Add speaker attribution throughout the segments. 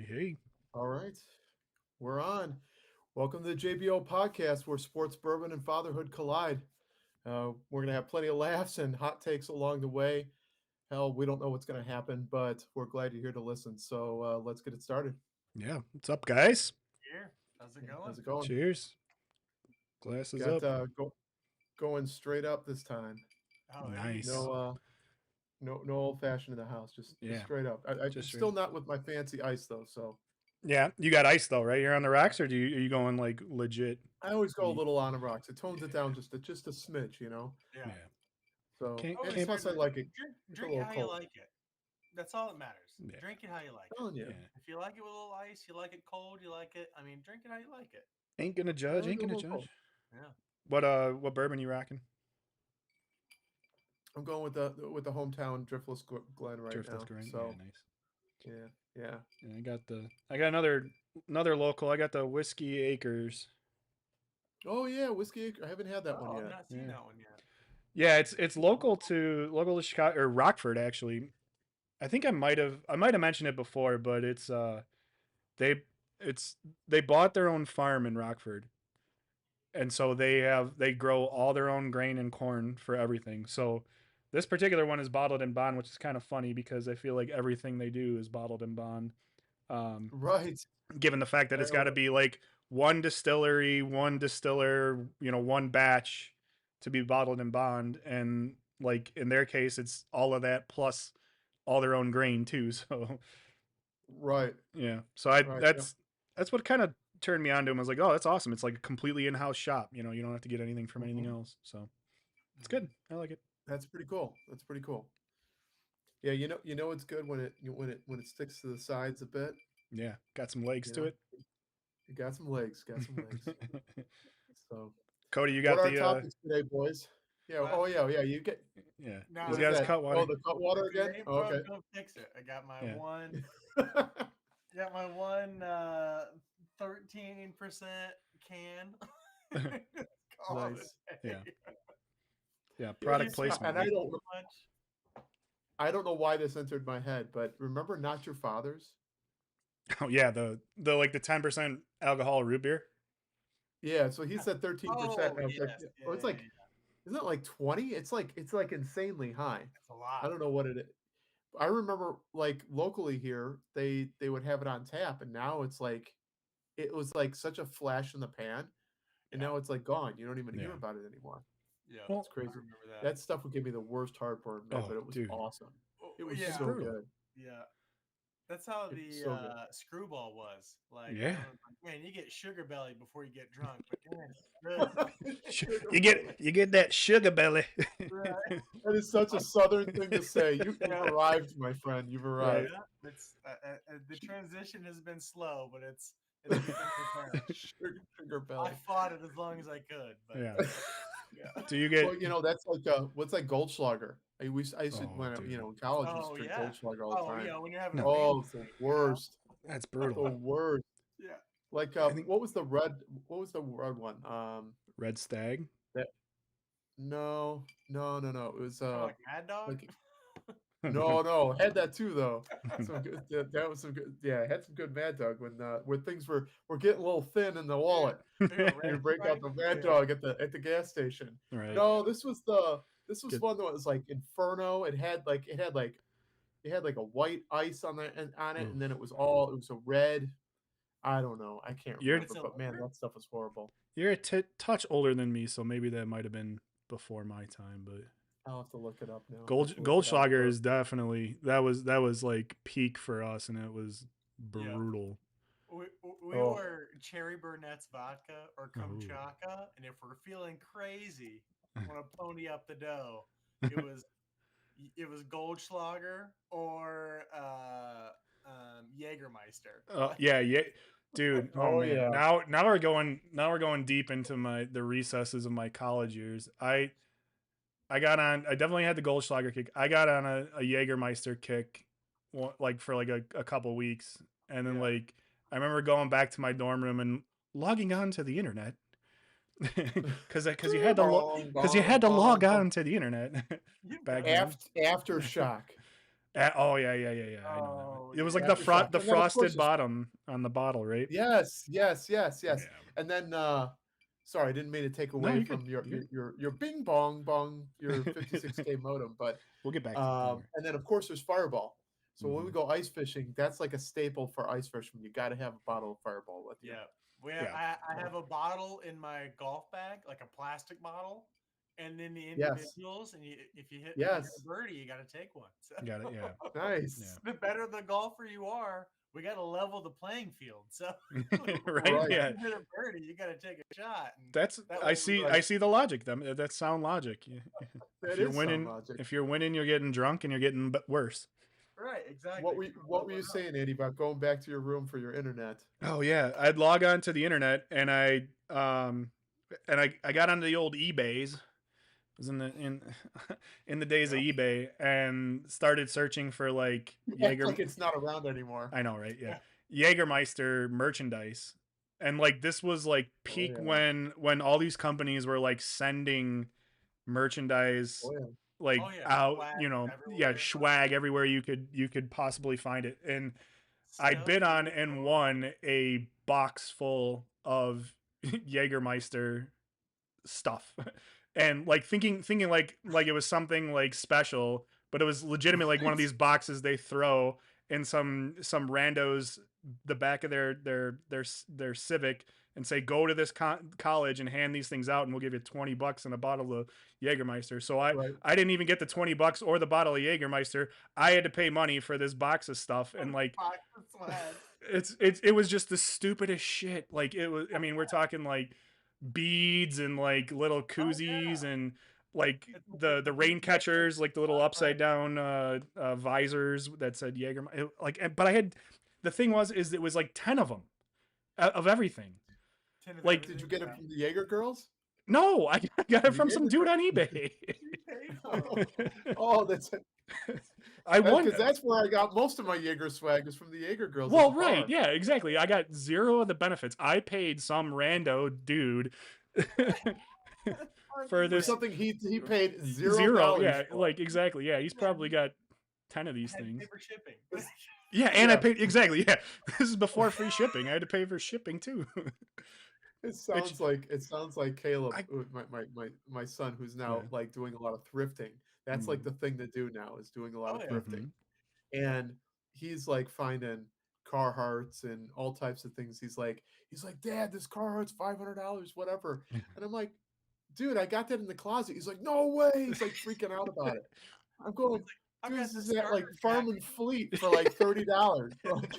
Speaker 1: Hey.
Speaker 2: All right, we're on. Welcome to the JBO podcast where sports, bourbon, and fatherhood collide. We're going to have plenty of laughs and hot takes along the way. Hell, we don't know what's going to happen, but we're glad you're here to listen. So let's get it started.
Speaker 1: Yeah. What's up, guys?
Speaker 3: Here. How's it going?
Speaker 2: How's it going?
Speaker 1: Cheers. Glasses
Speaker 2: Got
Speaker 1: up.
Speaker 2: going straight up this time.
Speaker 3: Oh, there
Speaker 1: Nice.
Speaker 3: you go.
Speaker 2: No old fashioned in the house. Just straight up. I'm
Speaker 1: Just
Speaker 2: still
Speaker 1: straight.
Speaker 2: not with my fancy ice though. So
Speaker 1: Yeah. You got ice though, right? You're on the rocks, or are you going like legit?
Speaker 2: I always go a little on the rocks. It tones it down just a smidge,
Speaker 3: Yeah.
Speaker 2: So
Speaker 1: Can't-
Speaker 2: and
Speaker 1: can't-
Speaker 2: plus I like it.
Speaker 3: Drink
Speaker 2: a
Speaker 3: it
Speaker 2: little
Speaker 3: how
Speaker 2: cold.
Speaker 3: you like it. That's all that matters.
Speaker 1: Yeah.
Speaker 3: Drink it how you like it.
Speaker 2: Telling you.
Speaker 1: Yeah.
Speaker 3: If you like it with a little ice, you like it cold, you like it. I mean, drink it how you like it.
Speaker 1: Ain't gonna judge.
Speaker 2: I
Speaker 1: Ain't
Speaker 2: like a
Speaker 1: gonna
Speaker 2: little
Speaker 1: judge.
Speaker 3: Yeah.
Speaker 1: What bourbon you rocking?
Speaker 2: I'm going with the hometown Driftless Glen right
Speaker 1: Drift
Speaker 2: now.
Speaker 1: Glen.
Speaker 2: So
Speaker 1: Yeah, nice.
Speaker 2: yeah.
Speaker 1: And I got another local. I got the Whiskey Acres.
Speaker 2: Oh yeah, Whiskey Acre. I haven't had that one
Speaker 3: I've
Speaker 2: yet.
Speaker 3: not seen that one yet.
Speaker 1: Yeah, it's local to Chicago or Rockford actually. I think I might have mentioned it before, but they bought their own farm in Rockford. And so they grow all their own grain and corn for everything. So this particular one is bottled in bond, which is kind of funny because I feel like everything they do is bottled in bond.
Speaker 2: Right.
Speaker 1: Given the fact that it's got to be like one distillery, one distiller, one batch to be bottled in bond, and like in their case, it's all of that plus all their own grain too. So
Speaker 2: Right.
Speaker 1: yeah, so
Speaker 2: Right,
Speaker 1: that's what kind of turned me on to him. I was like, oh, that's awesome. It's like a completely in-house shop. You don't have to get anything from anything else. So it's good. I like it.
Speaker 2: That's pretty cool. Yeah, you know it's good when it sticks to the sides a bit.
Speaker 1: Yeah, got some legs to it.
Speaker 2: You got some legs. So
Speaker 1: Cody, you
Speaker 2: what
Speaker 1: got
Speaker 2: are
Speaker 1: the
Speaker 2: our topics today, boys? Yeah.
Speaker 3: What?
Speaker 2: Oh yeah. You get.
Speaker 1: yeah.
Speaker 3: No,
Speaker 1: He's
Speaker 2: What
Speaker 1: got
Speaker 2: is
Speaker 1: his
Speaker 2: that?
Speaker 1: cut water.
Speaker 2: Oh, the cut water again.
Speaker 3: Hey,
Speaker 2: Oh,
Speaker 3: bro,
Speaker 2: okay.
Speaker 3: go fix it. I got my
Speaker 1: Yeah.
Speaker 3: one. Got my one 13% can. Call it
Speaker 2: Nice.
Speaker 3: a day.
Speaker 1: Yeah, product
Speaker 3: You
Speaker 1: placement.
Speaker 2: And
Speaker 3: smoke too much?
Speaker 2: I don't know why this entered my head, but remember Not Your Father's?
Speaker 1: Oh yeah, the like the 10% alcohol root beer.
Speaker 2: Yeah, so he said 13%.
Speaker 3: Oh,
Speaker 2: I was like,
Speaker 3: yes.
Speaker 2: oh, it's like, isn't it like 20? It's like insanely high.
Speaker 3: It's a lot.
Speaker 2: I don't know what it is. I remember like locally here, they would have it on tap, and now it's like it was like such a flash in the pan, and now it's like gone. You don't even hear
Speaker 1: Yeah.
Speaker 2: about it anymore.
Speaker 3: Yeah,
Speaker 1: Well,
Speaker 2: It's crazy.
Speaker 3: I remember that.
Speaker 2: That stuff would give me the worst heartburn, man,
Speaker 1: Oh,
Speaker 2: but it was
Speaker 1: dude.
Speaker 2: awesome. It was
Speaker 3: yeah.
Speaker 2: so
Speaker 1: brutal.
Speaker 2: good.
Speaker 3: Yeah. That's how
Speaker 2: It
Speaker 3: the
Speaker 2: was so good.
Speaker 3: screwball was. Like,
Speaker 1: Yeah.
Speaker 3: man, you get sugar belly before you get drunk, but man, it's good.
Speaker 1: You get that sugar belly.
Speaker 3: Right.
Speaker 2: That is such a southern thing to say. You've arrived, my friend. You've arrived.
Speaker 3: Yeah, it's the transition has been slow, but it's become returned.
Speaker 2: Sugar belly.
Speaker 3: I fought it as long as I could. But,
Speaker 1: Yeah.
Speaker 3: yeah.
Speaker 1: Do you get?
Speaker 2: Well, that's like what's like Goldschlager. I used to
Speaker 1: Oh,
Speaker 2: when
Speaker 1: dude.
Speaker 2: in college, I used
Speaker 3: Oh,
Speaker 2: to drink
Speaker 3: yeah.
Speaker 2: Goldschlager all the
Speaker 3: Oh
Speaker 2: time.
Speaker 3: yeah, when you're having
Speaker 2: Oh,
Speaker 3: a
Speaker 2: it's the
Speaker 3: fancy,
Speaker 2: worst.
Speaker 1: That's
Speaker 2: The
Speaker 1: brutal.
Speaker 2: worst.
Speaker 3: Yeah.
Speaker 2: Like
Speaker 1: I think-
Speaker 2: what was the red one?
Speaker 1: Red Stag.
Speaker 2: That no. It was
Speaker 3: Like Mad Dog.
Speaker 2: like no, had that too though. Some good, that was some good. Yeah, I had some good Mad Dog when things were getting a little thin in the wallet. You break out the Mad Dog at the gas station.
Speaker 1: Right.
Speaker 2: No, this was
Speaker 1: Good.
Speaker 2: one that was like Inferno. It had like a white ice on it, and then it was a red. I don't know. I can't
Speaker 1: You're-
Speaker 2: remember, but man, that stuff was horrible.
Speaker 1: You're a touch older than me, so maybe that might have been before my time. But
Speaker 2: I'll have to look it up now.
Speaker 1: Goldschlager is definitely that was like peak for us, and it was brutal.
Speaker 3: We were Cherry Burnett's vodka or Kamchatka, and if we're feeling crazy, want to pony up the dough, it was Goldschlager or Jägermeister.
Speaker 1: Yeah, dude. Oh,
Speaker 2: Oh,
Speaker 1: man.
Speaker 2: yeah.
Speaker 1: Now we're going deep into the recesses of my college years. I definitely had the Goldschlager kick. I got on a Jägermeister kick, like for like a couple weeks, and then like I remember going back to my dorm room and logging on to the internet. because you had to log on to the internet back then.
Speaker 2: Aftershock.
Speaker 1: Oh yeah, yeah, yeah, yeah. I know that one.
Speaker 3: Oh
Speaker 1: It was like
Speaker 3: yeah.
Speaker 2: Aftershock,
Speaker 1: the
Speaker 2: and then of course
Speaker 1: frosted
Speaker 2: there's
Speaker 1: bottom on the bottle, right?
Speaker 2: yes, yes, yes,
Speaker 1: Yeah.
Speaker 2: yes. And then sorry, I didn't mean to take
Speaker 1: No,
Speaker 2: away
Speaker 1: you're good.
Speaker 2: from
Speaker 1: You're good.
Speaker 2: your bing bong bong your 56K modem, but
Speaker 1: We'll get back to it. Don't worry.
Speaker 2: and then of course there's Fireball. So when we
Speaker 1: Mhm.
Speaker 2: go ice fishing, that's like a staple for ice fishing. You got to have a bottle of Fireball with you.
Speaker 3: Yeah.
Speaker 1: Yeah.
Speaker 3: I have a bottle in my golf bag, like a plastic bottle, and then the
Speaker 2: Yes,
Speaker 3: individuals. And if you hit a
Speaker 2: yes,
Speaker 3: birdie, you got to take one. So
Speaker 1: Got it. Yeah.
Speaker 2: nice,
Speaker 3: the better the golfer you are, we got to level the playing field. So
Speaker 1: Yeah. Right.
Speaker 2: right.
Speaker 1: Yeah.
Speaker 3: you hit a birdie, you got to take a shot, and
Speaker 1: That's
Speaker 3: that
Speaker 1: I
Speaker 3: way we
Speaker 1: see.
Speaker 3: win.
Speaker 1: I
Speaker 2: Right.
Speaker 1: see the logic. That's sound logic.
Speaker 2: That is sound logic.
Speaker 1: If you're winning, you're getting drunk and you're getting worse.
Speaker 3: Right, exactly.
Speaker 2: What were you saying, Andy, about going back to your room for your internet?
Speaker 1: Oh yeah, I'd log on to the internet and I got onto the old eBay's. It was in the days of
Speaker 2: Yeah.
Speaker 1: eBay and started searching for like
Speaker 2: You act
Speaker 1: Jaeger.
Speaker 2: like it's not around anymore.
Speaker 1: I know, right? Yeah,
Speaker 3: Yeah.
Speaker 1: Jägermeister merchandise, and like this was like
Speaker 2: Oh
Speaker 1: peak
Speaker 2: yeah.
Speaker 1: when all these companies were like sending merchandise
Speaker 2: Oh yeah.
Speaker 1: like
Speaker 3: Oh yeah,
Speaker 1: out,
Speaker 3: swag
Speaker 1: yeah,
Speaker 3: everywhere.
Speaker 1: swag everywhere you could possibly find it, and I
Speaker 3: Stuff
Speaker 1: bid
Speaker 3: you
Speaker 1: on
Speaker 3: didn't
Speaker 1: and
Speaker 3: know.
Speaker 1: won a box full of Jägermeister stuff. And like thinking like it was something like special, but it was legitimately like one of
Speaker 2: Right.
Speaker 1: these boxes they throw in some randos the back of their Civic and say go to this college and hand these things out and we'll give you $20 and a bottle of Jägermeister. So
Speaker 2: Right.
Speaker 1: I didn't even get the $20 or the bottle of Jägermeister. I had to pay money for this box of stuff, and like
Speaker 3: Box of swag.
Speaker 1: it was just the stupidest shit. Like it was, I mean, we're talking like beads and like little
Speaker 3: Oh
Speaker 1: koozies
Speaker 3: yeah,
Speaker 1: and like
Speaker 3: it's
Speaker 1: the
Speaker 3: the
Speaker 1: rain
Speaker 3: bead necklace.
Speaker 1: catchers, like the little
Speaker 3: Right,
Speaker 1: upside down visors that said Jaeger. But I had the thing was is it was like 10 of them of everything.
Speaker 3: 10 of
Speaker 1: Like
Speaker 2: Did you
Speaker 3: everything.
Speaker 2: get it
Speaker 3: Yeah.
Speaker 2: from the Jaeger girls?
Speaker 1: no, I got it
Speaker 2: The
Speaker 1: from some
Speaker 2: Jaeger
Speaker 1: dude
Speaker 2: girls.
Speaker 1: on eBay.
Speaker 3: You paid for them.
Speaker 2: Oh, that's
Speaker 1: I won.
Speaker 2: because that's where I got most of my Jaeger swag is from the Jaeger girls at
Speaker 1: Well,
Speaker 2: the
Speaker 1: right,
Speaker 2: bar.
Speaker 1: yeah, exactly. I got zero of the benefits. I paid some rando dude
Speaker 3: On
Speaker 1: for
Speaker 2: For
Speaker 1: this
Speaker 3: eBay.
Speaker 2: something he paid zero
Speaker 1: zero.
Speaker 2: dollars
Speaker 1: Yeah,
Speaker 2: for.
Speaker 1: like exactly. Yeah, he's probably got 10 of these
Speaker 3: Had to pay
Speaker 1: things.
Speaker 3: for shipping.
Speaker 2: It's-
Speaker 1: Yeah, and I
Speaker 2: yeah,
Speaker 1: paid exactly. Yeah, this is before free shipping. I had to pay for shipping too. Which
Speaker 2: it sounds like Caleb,
Speaker 1: I
Speaker 2: my son, who's now
Speaker 1: yeah.
Speaker 2: like doing a lot of thrifting. That's like
Speaker 1: Mm,
Speaker 2: the thing to do now is doing a lot
Speaker 3: Oh
Speaker 2: of
Speaker 3: yeah.
Speaker 2: thrifting.
Speaker 1: mhm.
Speaker 2: And he's like finding Carhartts and all types of things. He's like, Dad, this Carhartt's $500, whatever. And I'm like, dude, I got that in the closet. He's like, no way. He's like freaking out about it. I'm going,
Speaker 3: I've
Speaker 2: dude,
Speaker 3: got
Speaker 2: this
Speaker 3: this
Speaker 2: is at like
Speaker 3: starter
Speaker 2: Farm and
Speaker 3: jacket.
Speaker 2: Fleet for like $30. Like,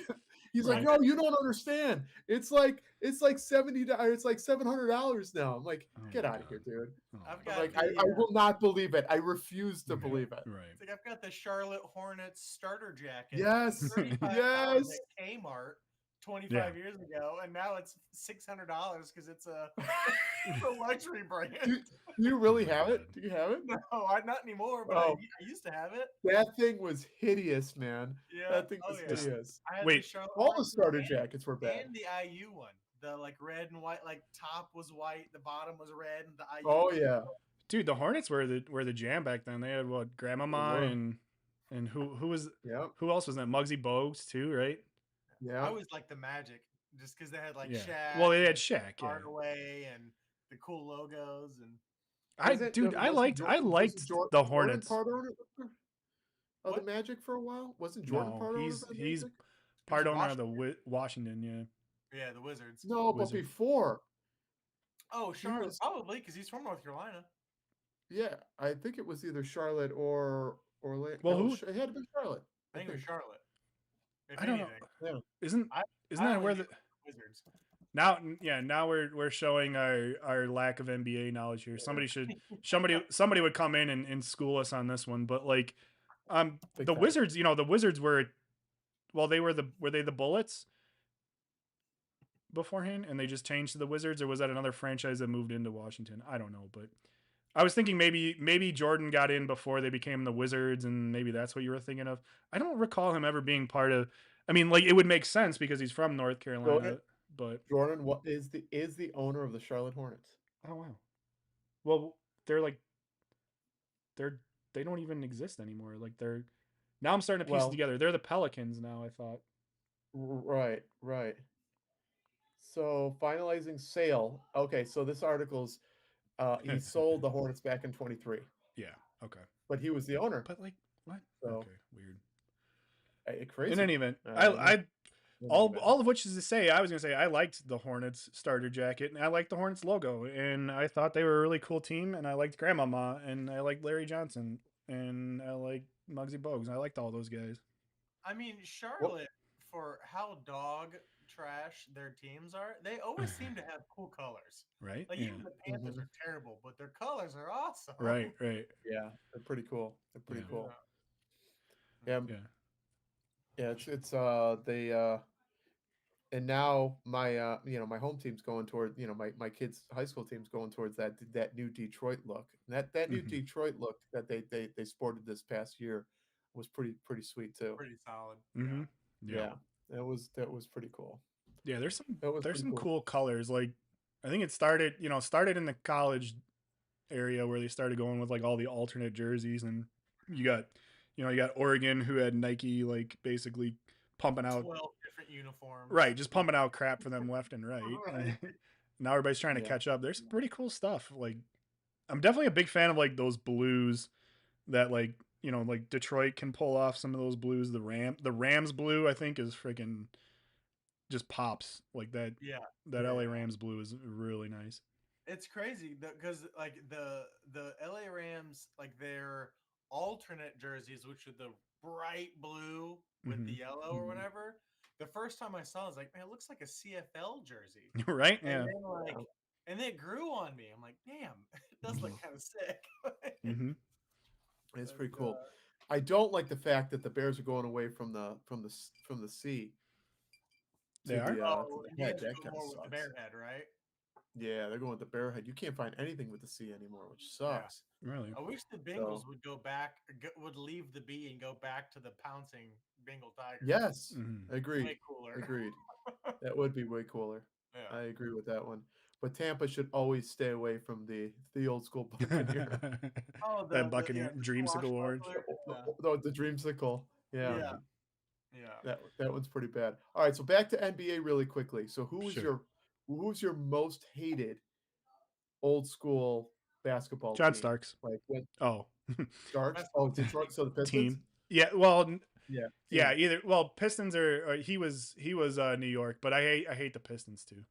Speaker 2: he's like,
Speaker 1: Right.
Speaker 2: no, you don't understand. It's like $70. It's like $700 now. I'm like,
Speaker 1: Oh
Speaker 2: get
Speaker 1: my
Speaker 2: out of here,
Speaker 1: god.
Speaker 2: dude.
Speaker 1: Oh
Speaker 3: I've
Speaker 1: my
Speaker 2: I'm
Speaker 3: got
Speaker 2: like,
Speaker 1: god.
Speaker 3: the
Speaker 2: I will not believe it. I refuse to
Speaker 1: Yeah.
Speaker 2: believe it.
Speaker 1: Right.
Speaker 3: it's like I've got the Charlotte Hornets starter jacket,
Speaker 2: Yes,
Speaker 3: $35
Speaker 2: yes.
Speaker 3: at Kmart
Speaker 1: Yeah.
Speaker 3: 25 years ago, and now it's $600 because it's a luxury brand.
Speaker 2: Do, do you really
Speaker 1: Oh my
Speaker 2: have
Speaker 1: god.
Speaker 2: it? Do you have it?
Speaker 3: No, not anymore, but
Speaker 2: Oh,
Speaker 3: I used to have it.
Speaker 2: that thing was hideous, man.
Speaker 3: Yeah.
Speaker 2: That thing
Speaker 3: Oh
Speaker 2: was
Speaker 3: yeah.
Speaker 1: Just
Speaker 2: hideous.
Speaker 3: I had the
Speaker 1: wait.
Speaker 3: Charlotte
Speaker 2: All the
Speaker 3: Hornets
Speaker 2: starter jackets were bad.
Speaker 3: and the IU one. The like red and white, like top was white, the bottom was red, and the IU
Speaker 2: Oh
Speaker 3: was
Speaker 2: yeah,
Speaker 1: Dude, the Hornets were the jam back then. They had what,
Speaker 2: they
Speaker 1: Grandmama
Speaker 2: were.
Speaker 1: and who was
Speaker 2: Yep,
Speaker 1: who else was that? Muggsy Bogues too, right?
Speaker 3: I
Speaker 2: yeah.
Speaker 3: always liked the Magic just because they had like
Speaker 1: Yeah. Well,
Speaker 3: Shaq
Speaker 1: they had
Speaker 3: and
Speaker 1: Shaq, yeah.
Speaker 3: Hardaway and the cool logos and
Speaker 1: I dude, I
Speaker 2: Wasn't
Speaker 1: liked the
Speaker 2: Jordan
Speaker 1: Hornets.
Speaker 2: part owner of the
Speaker 3: what?
Speaker 2: Magic for a while? Wasn't Jordan
Speaker 1: No,
Speaker 2: part owner of the
Speaker 1: he's
Speaker 2: Magic?
Speaker 3: It was
Speaker 1: part owner of the
Speaker 3: Washington.
Speaker 1: Washington, yeah.
Speaker 3: Yeah, the Wizards.
Speaker 2: No, but
Speaker 1: Wizard.
Speaker 2: before
Speaker 3: Oh,
Speaker 2: he
Speaker 3: Charlotte,
Speaker 2: was.
Speaker 3: probably because he's from North Carolina.
Speaker 2: Yeah, I think it was either Charlotte or Orlando.
Speaker 1: Well,
Speaker 2: No,
Speaker 1: who
Speaker 2: it had to be Charlotte.
Speaker 3: I
Speaker 2: I
Speaker 3: think it was
Speaker 2: think.
Speaker 3: Charlotte. If
Speaker 1: I don't know.
Speaker 3: anything,
Speaker 2: Yeah.
Speaker 1: Isn't
Speaker 3: I
Speaker 1: isn't
Speaker 3: I
Speaker 1: that
Speaker 3: only
Speaker 1: where
Speaker 3: knew
Speaker 1: the
Speaker 3: the Wizards.
Speaker 1: now we're showing our lack of NBA knowledge here. Somebody would come in and school us on this one, but like
Speaker 2: Big
Speaker 1: the
Speaker 2: time.
Speaker 1: Wizards, the Wizards were well they were they the Bullets beforehand and they just changed to the Wizards, or was that another franchise that moved into Washington? I don't know, but I was thinking maybe Jordan got in before they became the Wizards, and maybe that's what you were thinking of. I don't recall him ever being part of. I mean, like it would make sense because he's from North
Speaker 2: Jordan,
Speaker 1: Carolina, but
Speaker 2: Jordan is the owner of the Charlotte Hornets.
Speaker 1: oh wow. Well, they're like they're they don't even exist anymore. Like Now I'm starting to piece it
Speaker 2: Well,
Speaker 1: together. They're the Pelicans now, I thought.
Speaker 2: right, right. So finalizing sale. Okay, so this article's he sold the Hornets back in 23,
Speaker 1: Yeah. Okay.
Speaker 2: but he was the owner.
Speaker 1: But like, what?
Speaker 2: So
Speaker 1: Okay. Weird. In
Speaker 2: crazy.
Speaker 1: any event,
Speaker 2: Yeah. In any event.
Speaker 1: all of which is to say, I was gonna say I liked the Hornets starter jacket, and I liked the Hornets logo, and I thought they were a really cool team, and I liked Grandmama, and I liked Larry Johnson, and I liked Muggsy Bogues. I liked all those guys.
Speaker 3: I mean,
Speaker 2: Well,
Speaker 3: Charlotte, for how dog trash their teams are, they always seem to have cool colors.
Speaker 1: Right?
Speaker 3: Like
Speaker 1: Yeah.
Speaker 3: even the Panthers
Speaker 2: mhm.
Speaker 3: are terrible, but their colors are awesome.
Speaker 1: Right. Right.
Speaker 2: Yeah, they're pretty cool. They're pretty
Speaker 1: Yeah.
Speaker 2: cool.
Speaker 3: Yeah.
Speaker 2: Yeah,
Speaker 1: Yeah.
Speaker 2: yeah. It's they and now my my home team's going toward my kids' high school team's going towards that new Detroit look. And that new
Speaker 1: Hmm.
Speaker 2: Detroit look that they sported this past year was pretty sweet too.
Speaker 3: Pretty solid.
Speaker 1: Hmm.
Speaker 3: Yeah.
Speaker 1: Yeah.
Speaker 2: Yeah, that was pretty cool.
Speaker 1: Yeah.
Speaker 2: That was
Speaker 1: There's
Speaker 2: pretty
Speaker 1: some
Speaker 2: cool.
Speaker 1: cool colors. Like I think it started started in the college area where they started going with like all the alternate jerseys, and you got you got Oregon who had Nike like basically pumping out
Speaker 3: 12 different uniforms.
Speaker 1: right, just pumping out crap for them left and right.
Speaker 3: Right.
Speaker 1: Now everybody's trying to
Speaker 2: Yeah,
Speaker 1: catch up. There's some pretty cool stuff. Like I'm definitely a big fan of like those blues that like like Detroit can pull off some of those blues. The Rams blue I think is freaking just pops like that.
Speaker 3: Yeah.
Speaker 1: That
Speaker 3: Yeah.
Speaker 1: LA
Speaker 3: Yeah.
Speaker 1: Rams blue is really nice.
Speaker 3: It's crazy because like the LA Rams, like their alternate jerseys, which are the bright blue with the
Speaker 1: Hmm.
Speaker 3: yellow or whatever. The first time I saw it, I was like, man, it looks like a CFL jersey.
Speaker 1: Right?
Speaker 3: And
Speaker 1: Yeah.
Speaker 3: then
Speaker 2: yeah.
Speaker 3: and it grew on me. I'm like, damn, it does look kind of sick.
Speaker 1: Hmm.
Speaker 2: It's
Speaker 3: But,
Speaker 2: pretty cool. I don't like the fact that the Bears are going away from the sea
Speaker 1: They are.
Speaker 2: to
Speaker 3: oh,
Speaker 2: the
Speaker 3: and
Speaker 2: head.
Speaker 3: games
Speaker 2: That
Speaker 3: go
Speaker 2: kind of
Speaker 3: more with the
Speaker 2: sucks.
Speaker 3: bear head, right?
Speaker 2: Yeah, they're going with the Bearhead. You can't find anything with the C anymore, which
Speaker 3: Yeah.
Speaker 2: sucks.
Speaker 1: Really.
Speaker 3: I wish the
Speaker 2: So
Speaker 3: Bengals would go back, would leave the B and go back to the pouncing Bengal Tigers.
Speaker 2: yes,
Speaker 1: Hmm.
Speaker 2: agreed,
Speaker 3: Way cooler.
Speaker 2: agreed. That would be way cooler.
Speaker 3: Yeah.
Speaker 2: I agree with that one. But Tampa should always stay away from the old school Buccaneer.
Speaker 3: Oh,
Speaker 1: That
Speaker 3: yeah,
Speaker 1: Buccaneer
Speaker 3: the
Speaker 1: dreamsicle orange.
Speaker 3: swashbuckler.
Speaker 2: The dreamsicle. Yeah,
Speaker 3: Yeah.
Speaker 1: Yeah.
Speaker 3: Yeah.
Speaker 2: that one's pretty bad. All right, so back to NBA really quickly. So
Speaker 1: Sure.
Speaker 2: who's your most hated old school basketball
Speaker 1: John
Speaker 2: team?
Speaker 1: Starks.
Speaker 2: Like when
Speaker 1: Oh,
Speaker 2: Starks?
Speaker 3: That's
Speaker 2: Oh, Detroit. So the Pistons.
Speaker 1: team. Yeah. Well,
Speaker 2: Yeah,
Speaker 1: yeah.
Speaker 2: team.
Speaker 1: Either. Well, Pistons or he was New York, but I hate the Pistons too.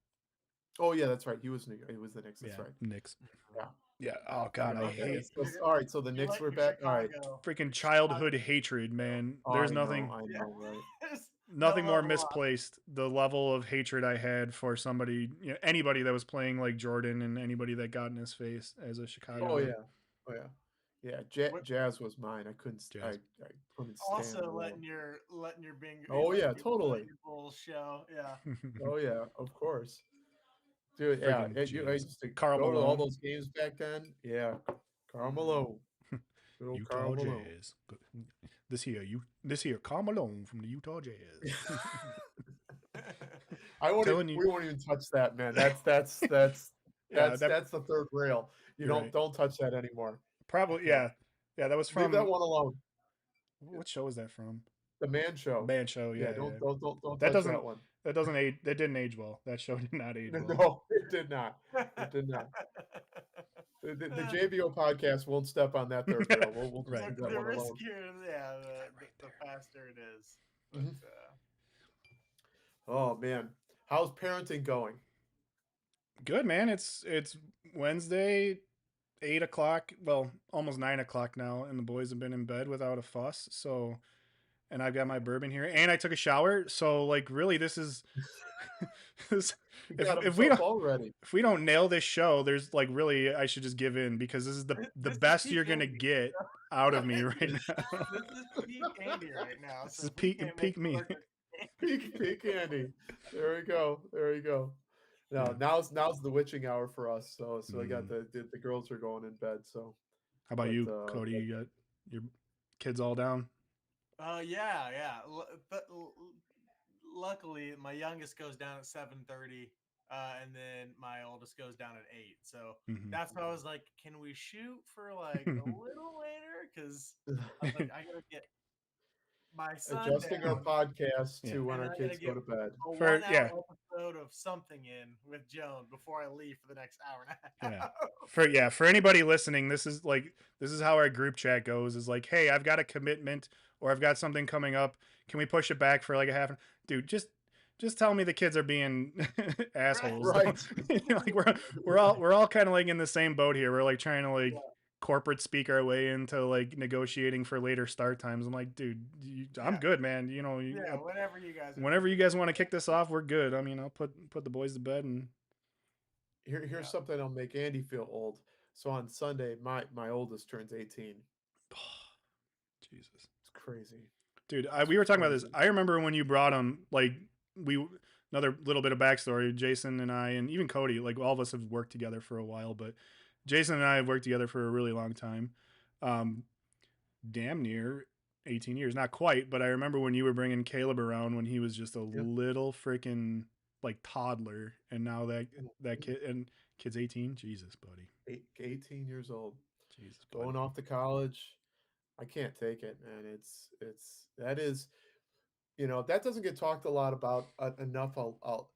Speaker 2: Oh yeah, that's right. He was He was the Knicks. That's
Speaker 1: Yeah.
Speaker 2: right.
Speaker 1: Knicks.
Speaker 2: Yeah.
Speaker 1: Yeah. Oh God, I
Speaker 2: Okay.
Speaker 1: hate
Speaker 2: So, all right. So the
Speaker 3: You're
Speaker 2: Knicks
Speaker 3: letting
Speaker 2: were
Speaker 3: your
Speaker 2: back. All right.
Speaker 3: Chicago.
Speaker 1: freaking
Speaker 3: Your Chicago.
Speaker 1: childhood hatred, man.
Speaker 2: Oh,
Speaker 1: There's nothing
Speaker 2: I
Speaker 3: Yeah.
Speaker 2: know, right?
Speaker 3: There's no
Speaker 1: nothing more
Speaker 3: love lost.
Speaker 1: misplaced. The level of hatred I had for somebody, anybody that was playing like Jordan, and anybody that got in his face as a Chicago
Speaker 2: Oh
Speaker 1: guy.
Speaker 2: yeah. Oh yeah. Yeah.
Speaker 3: What,
Speaker 2: Jazz was mine. I couldn't.
Speaker 1: Jazz.
Speaker 2: I couldn't stand
Speaker 3: also
Speaker 2: them.
Speaker 3: letting your
Speaker 2: Oh yeah,
Speaker 3: letting
Speaker 2: totally.
Speaker 3: your Bulls show. Yeah.
Speaker 2: Oh yeah, of course. Dude, yeah.
Speaker 1: Freaking
Speaker 2: I
Speaker 1: Jazz.
Speaker 2: used to
Speaker 1: Karl
Speaker 2: go to all
Speaker 1: Malone.
Speaker 2: those games back then. Yeah. Karl
Speaker 3: Mhm.
Speaker 2: Malone. Good old Karl
Speaker 1: Utah
Speaker 2: Malone.
Speaker 1: Jazz. This here, Karl Malone from the Utah Jazz.
Speaker 2: I won't even,
Speaker 1: Telling you,
Speaker 2: we won't even touch that, man.
Speaker 1: yeah, that
Speaker 2: That's the third rail. You
Speaker 1: you're right.
Speaker 2: don't touch that anymore.
Speaker 1: Probably, yeah, yeah. That was
Speaker 2: Leave that
Speaker 1: from
Speaker 2: one alone.
Speaker 1: what show was that from?
Speaker 2: The Man Show.
Speaker 1: Man show.
Speaker 2: Yeah,
Speaker 1: Yeah, yeah.
Speaker 2: don't
Speaker 1: That
Speaker 2: touch
Speaker 1: doesn't
Speaker 2: that one.
Speaker 1: that doesn't age. That didn't age well. That show did not age well.
Speaker 2: No, it did not. It did not. The JBO podcast won't step on that third rail. We'll just
Speaker 1: Right.
Speaker 2: leave that
Speaker 3: The
Speaker 2: one alone.
Speaker 3: riskier, yeah, the faster it is. But,
Speaker 2: Mhm. Oh man, how's parenting going?
Speaker 1: Good man. It's Wednesday, 8 o'clock. Well, almost 9 o'clock now, and the boys have been in bed without a fuss. So, and I've got my bourbon here, and I took a shower. So, like, really, this is this,
Speaker 2: He
Speaker 1: if
Speaker 2: got
Speaker 1: if we
Speaker 2: himself
Speaker 1: don't
Speaker 2: all ready.
Speaker 1: if we don't nail this show, there's like really I should just give in because this is the
Speaker 3: this is
Speaker 1: best
Speaker 3: peak
Speaker 1: you're gonna
Speaker 3: Andy.
Speaker 1: get out of me right now.
Speaker 3: This is peak Andy right now.
Speaker 1: This
Speaker 3: So
Speaker 1: is
Speaker 3: if we can't make
Speaker 1: peak me.
Speaker 3: it work,
Speaker 2: Peak Andy. There we go. There we go. No,
Speaker 1: Yeah.
Speaker 2: now's the witching hour for us. So I got
Speaker 1: Mm.
Speaker 2: the girls are going in bed. So,
Speaker 1: How about
Speaker 2: but
Speaker 1: you, Cody? You got your kids all down?
Speaker 3: yeah, yeah. But luckily, my youngest goes down at 7:30, and then my oldest goes down at 8. So
Speaker 1: Mhm.
Speaker 3: that's why I was like, "Can we shoot for like a little later?" Because I was like, "I gotta get my
Speaker 2: adjusting our
Speaker 3: sundown,
Speaker 2: podcast
Speaker 1: Yeah.
Speaker 2: to when
Speaker 3: and
Speaker 2: our
Speaker 3: then I gotta
Speaker 2: kids go
Speaker 3: get
Speaker 2: to bed.
Speaker 3: a
Speaker 1: For
Speaker 3: 1 hour
Speaker 1: yeah,
Speaker 3: episode of something in with Joan before I leave for the next hour and a
Speaker 1: yeah.
Speaker 3: half.
Speaker 1: For anybody listening, this is how our group chat goes. Is like, hey, I've got a commitment or I've got something coming up. Can we push it back for like a half? Dude, just tell me the kids are being
Speaker 3: Right.
Speaker 1: assholes. Don't
Speaker 2: Right.
Speaker 1: you know, like we're all kind of like in the same boat here. We're like trying to like
Speaker 3: Yeah.
Speaker 1: corporate speak our way into like negotiating for later start times. I'm like, dude, I'm
Speaker 3: Yeah.
Speaker 1: good, man.
Speaker 3: Yeah. Whenever you guys are
Speaker 1: whenever
Speaker 3: free.
Speaker 1: you guys want to kick this off, we're good. I mean, I'll put the boys to bed and
Speaker 2: Here's
Speaker 3: Yeah.
Speaker 2: something that'll make Andy feel old. So on Sunday, my oldest turns 18.
Speaker 1: Jesus.
Speaker 2: It's crazy.
Speaker 1: Dude,
Speaker 2: It's
Speaker 1: we were talking about this.
Speaker 2: crazy.
Speaker 1: I remember when you brought him, like we another little bit of backstory. Jason and I, and even Cody, like all of us have worked together for a while, but Jason and I have worked together for a really long time, um, damn near 18 years, not quite, but I remember when you were bringing Caleb around when he was just a
Speaker 2: Yep.
Speaker 1: little freaking like toddler, and now that kid and kid's 18. Jesus, buddy.
Speaker 2: 18 years old,
Speaker 1: Jesus,
Speaker 2: going
Speaker 1: buddy.
Speaker 2: off to college. I can't take it, man. It's that is, that doesn't get talked a lot about enough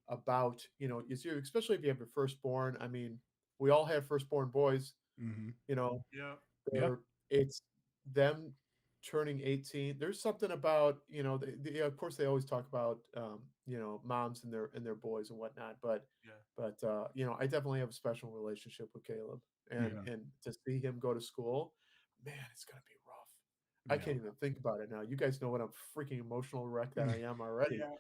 Speaker 2: about, you see, especially if you have your firstborn. I mean, we all have firstborn boys,
Speaker 1: Mm-hmm.
Speaker 2: you know,
Speaker 3: Yeah.
Speaker 1: Yeah.
Speaker 2: they're it's them turning 18. There's something about, of course they always talk about, moms and their boys and whatnot, but
Speaker 3: Yeah.
Speaker 2: I definitely have a special relationship with Caleb, and
Speaker 1: Yeah.
Speaker 2: to see him go to school, man, it's gonna be rough. I
Speaker 1: Yeah.
Speaker 2: can't even think about it now. You guys know what a freaking emotional wreck that I am already.
Speaker 3: Yeah.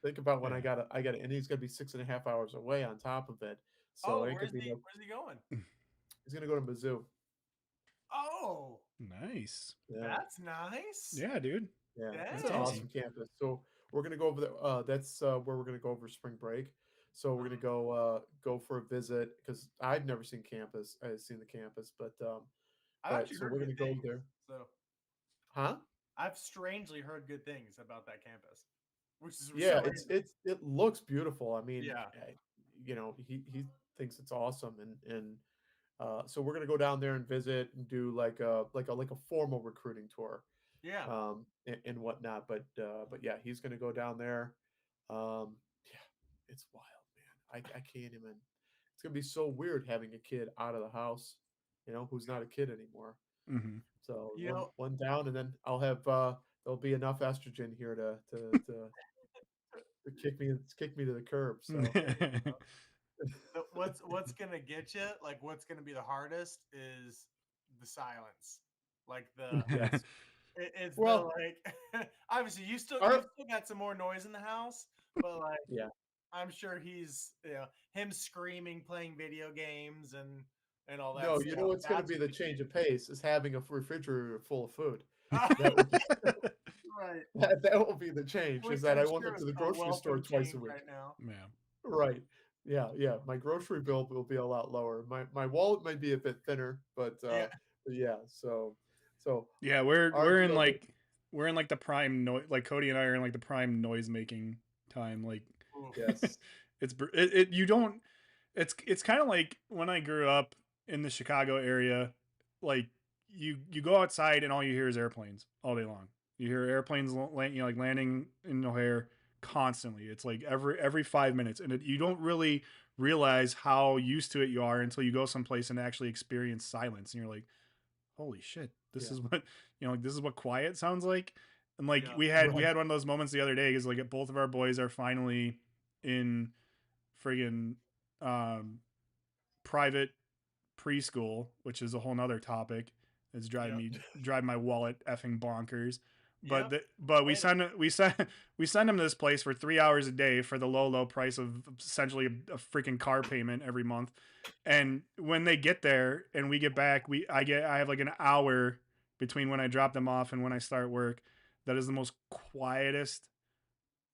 Speaker 2: Think about when
Speaker 1: Yeah.
Speaker 2: and he's gonna be 6.5 hours away on top of it. So
Speaker 3: Oh,
Speaker 2: it could be no.
Speaker 3: where's he going?
Speaker 2: He's gonna go to Mizzou.
Speaker 3: Oh,
Speaker 1: Nice.
Speaker 2: Yeah.
Speaker 3: that's nice.
Speaker 1: Yeah, dude.
Speaker 2: Yeah, it's
Speaker 1: That's
Speaker 2: an
Speaker 3: Dang.
Speaker 1: awesome.
Speaker 2: awesome campus. So we're gonna go over there. That's where we're gonna go over spring break. So we're gonna
Speaker 3: Mhm.
Speaker 2: go for a visit because I've never seen campus. I've seen the campus,
Speaker 3: I've
Speaker 2: but
Speaker 3: actually
Speaker 2: so
Speaker 3: heard
Speaker 2: we're
Speaker 3: good
Speaker 2: gonna go
Speaker 3: things.
Speaker 2: there.
Speaker 3: So
Speaker 2: Huh?
Speaker 3: I've strangely heard good things about that campus, which is so
Speaker 2: Yeah,
Speaker 3: random.
Speaker 2: it looks beautiful. I mean,
Speaker 3: Yeah.
Speaker 2: he thinks it's awesome, and so we're gonna go down there and visit and do like a formal recruiting tour,
Speaker 3: Yeah.
Speaker 2: and whatnot. But yeah, he's gonna go down there. Yeah, it's wild, man. I can't even. It's gonna be so weird having a kid out of the house, who's not a kid anymore.
Speaker 1: Mm-hmm.
Speaker 2: So
Speaker 3: You
Speaker 2: one
Speaker 3: know,
Speaker 2: one down, and then I'll have there'll be enough estrogen here to kick me to the curb. So
Speaker 3: there you go. What's gonna get you? Like, what's gonna be the hardest is the silence. Like
Speaker 2: yes,
Speaker 3: it's the
Speaker 2: well,
Speaker 3: like. Obviously,
Speaker 2: our
Speaker 3: you've still got some more noise in the house, but like
Speaker 2: yeah.
Speaker 3: I'm sure he's him screaming, playing video games, and all that
Speaker 2: No, you know
Speaker 3: stuff.
Speaker 2: what's going to
Speaker 3: That's
Speaker 2: be the
Speaker 3: gonna get
Speaker 2: change of pace is having a refrigerator full of food.
Speaker 3: you.
Speaker 2: That will be
Speaker 3: Right.
Speaker 2: that will be the change. Is
Speaker 3: Which
Speaker 2: that
Speaker 3: I'm
Speaker 2: I won't go
Speaker 3: sure
Speaker 2: to
Speaker 3: is
Speaker 2: the
Speaker 3: a
Speaker 2: grocery store
Speaker 3: welcome
Speaker 2: twice a
Speaker 3: change
Speaker 2: week.
Speaker 3: right now.
Speaker 1: Yeah.
Speaker 2: Right. Yeah, yeah. My grocery bill will be a lot lower. My wallet might be a bit thinner,
Speaker 3: Yeah.
Speaker 2: but yeah. So
Speaker 1: Yeah,
Speaker 2: our deal is
Speaker 1: we're in like the prime noise. Like Cody and I are in like the prime noise making time. Like,
Speaker 3: Oof.
Speaker 2: yes,
Speaker 1: it you don't. It's kind of like when I grew up in the Chicago area. Like you go outside and all you hear is airplanes all day long. You hear airplanes, like landing in O'Hare constantly. It's like every 5 minutes, and you don't really realize how used to it you are until you go someplace and actually experience silence, and you're like, holy shit, this
Speaker 2: yeah,
Speaker 1: is what like this is what quiet sounds like. And like
Speaker 3: Yeah.
Speaker 1: we had
Speaker 2: right,
Speaker 1: one of those moments the other day because like both of our boys are finally in friggin' um private preschool, which is a whole nother topic. It's
Speaker 3: Yep.
Speaker 1: driving my wallet effing bonkers. But
Speaker 3: Yep.
Speaker 1: but
Speaker 3: Get it.
Speaker 1: we send them to this place for 3 hours a day for the low price of essentially a freaking car payment every month. And when they get there and we get back, I have like an hour between when I drop them off and when I start work. That is the most quietest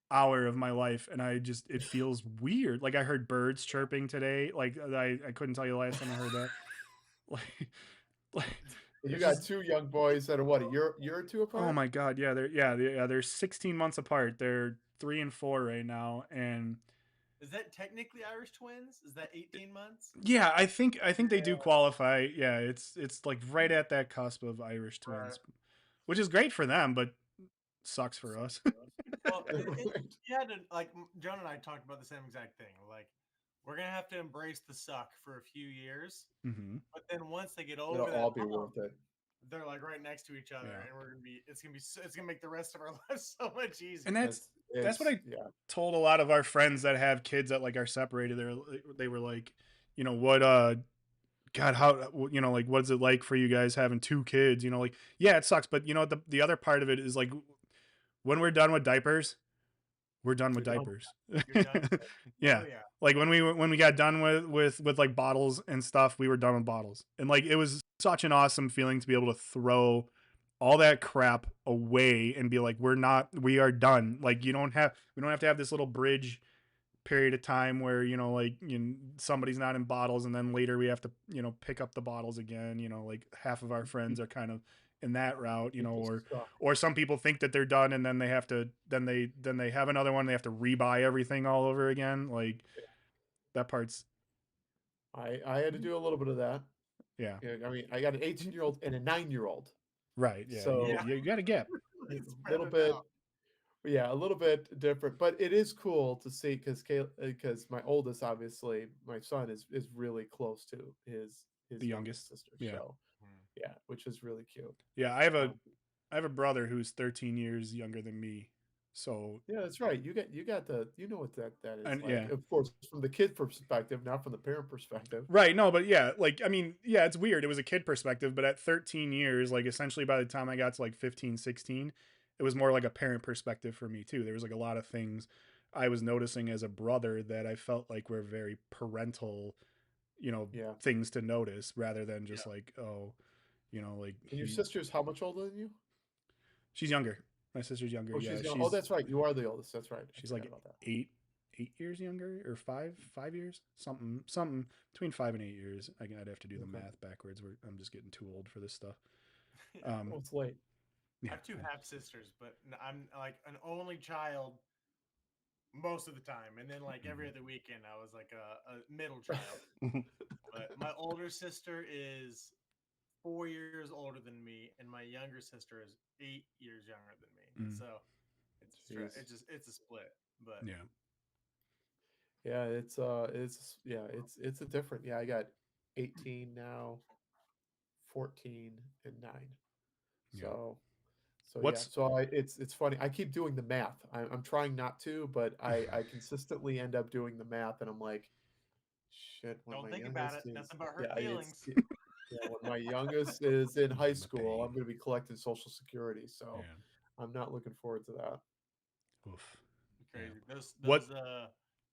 Speaker 1: hour of my life, and it feels weird. Like I heard birds chirping today. Like I couldn't tell you the last time I heard that. Like like
Speaker 2: you
Speaker 1: it's
Speaker 2: got
Speaker 1: just
Speaker 2: two young boys that are what, a year or two
Speaker 1: oh
Speaker 2: apart.
Speaker 1: my god, they're 16 months apart. They're 3 and 4 right now, and
Speaker 3: Is that technically Irish twins? Is that 18 months?
Speaker 1: yeah, I think they do
Speaker 3: Yeah.
Speaker 1: qualify. Yeah, it's like right at that cusp of Irish
Speaker 3: Right.
Speaker 1: twins, which is great for them, but sucks for us.
Speaker 3: Well,
Speaker 2: Right.
Speaker 3: you had to like John and I talked about the same exact thing. Like, we're gonna have to embrace the suck for a few years,
Speaker 1: Hmm.
Speaker 3: but then once they get
Speaker 2: It'll
Speaker 3: over
Speaker 2: all
Speaker 3: that
Speaker 2: be
Speaker 3: hump,
Speaker 2: worth it.
Speaker 3: they're like right next to each other,
Speaker 1: Yeah.
Speaker 3: and it's gonna make the rest of our lives so much
Speaker 1: And
Speaker 3: easier.
Speaker 1: that's what
Speaker 2: It's
Speaker 1: I
Speaker 2: yeah.
Speaker 1: told a lot of our friends that have kids that like are separated. They were like, what God, how like what's it like for you guys having two kids? Like yeah, it sucks, but the other part of it is like when we're done with diapers, we're done with
Speaker 2: You're done.
Speaker 1: diapers.
Speaker 3: You're done with it. Oh
Speaker 1: Yeah.
Speaker 3: yeah.
Speaker 1: Like when we got done with like bottles and stuff, we were done with bottles. And like it was such an awesome feeling to be able to throw all that crap away and be like we are done. Like we don't have to have this little bridge period of time where like somebody's not in bottles and then later we have to pick up the bottles again. Like half of our friends are kind of in that route,
Speaker 2: People
Speaker 1: or
Speaker 2: suck.
Speaker 1: some people think that they're done and then they have to then they have another one, they have to rebuy everything all over again. Like that part's
Speaker 2: I had to do a little bit of that.
Speaker 1: yeah.
Speaker 2: Yeah, I mean, I got an 18-year-old and a 9-year-old,
Speaker 1: Right, yeah,
Speaker 2: so
Speaker 3: Yeah.
Speaker 1: you got to get.
Speaker 2: a
Speaker 3: Really spread
Speaker 2: little
Speaker 3: it
Speaker 2: bit,
Speaker 3: out.
Speaker 2: yeah, a little bit different. But it is cool to see because my oldest, obviously, my son is really close to his
Speaker 1: The
Speaker 2: youngest
Speaker 1: youngest,
Speaker 2: sister.
Speaker 1: yeah.
Speaker 2: So yeah, which is really cute.
Speaker 1: Yeah,
Speaker 2: Um,
Speaker 1: I have a brother who's 13 years younger than me, so
Speaker 2: yeah, that's right. You got the you know what that is
Speaker 1: and
Speaker 2: like.
Speaker 1: yeah.
Speaker 2: Of course, from the kid perspective, not from the parent perspective.
Speaker 1: Right, no, but yeah, like I mean, yeah, it's weird. It was a kid perspective, but at 13 years, like essentially by the time I got to like 15, 16, it was more like a parent perspective for me too. There was like a lot of things I was noticing as a brother that I felt like were very parental,
Speaker 2: Yeah.
Speaker 1: things to notice rather than
Speaker 3: Yeah.
Speaker 1: just like, oh, like
Speaker 2: And your sister's how much older than you?
Speaker 1: she's younger. My sister's younger.
Speaker 2: Oh,
Speaker 1: Yeah,
Speaker 2: she's young. Oh, that's right. You are the oldest. That's right. I
Speaker 1: she's
Speaker 2: forgot
Speaker 1: like
Speaker 2: about that.
Speaker 1: 8 years younger or 5 years, something between 5 and 8 years. I'd have to do the
Speaker 2: Okay.
Speaker 1: math backwards. I'm just getting too old for this stuff.
Speaker 3: Yeah.
Speaker 2: Oh, it's late.
Speaker 3: I
Speaker 1: Yeah.
Speaker 3: have two half sisters, but I'm like an only child most of the time, and then like every other weekend, I was like a middle child. But my older sister is 4 years older than me, and my younger sister is 8 years younger than me.
Speaker 1: Mm,
Speaker 3: So
Speaker 2: Jeez.
Speaker 3: it's a split. But
Speaker 1: yeah.
Speaker 2: Yeah, it's a different. Yeah, I got 18 now, 14 and 9.
Speaker 1: Yeah.
Speaker 2: So yeah.
Speaker 1: What's
Speaker 2: So it's funny. I keep doing the math. I'm trying not to, but I consistently end up doing the math, and I'm like, shit. When
Speaker 3: don't
Speaker 2: my
Speaker 3: think about
Speaker 2: youngest
Speaker 3: it.
Speaker 2: is
Speaker 3: Nothing but hurt
Speaker 2: yeah,
Speaker 3: feelings.
Speaker 2: yeah, when my youngest is in high
Speaker 1: my
Speaker 2: school, I'm
Speaker 1: pain?
Speaker 2: going to be collecting Social Security. So
Speaker 1: Yeah.
Speaker 2: I'm not looking forward to that.
Speaker 1: Oof. Yeah.
Speaker 3: Crazy. Those
Speaker 1: What?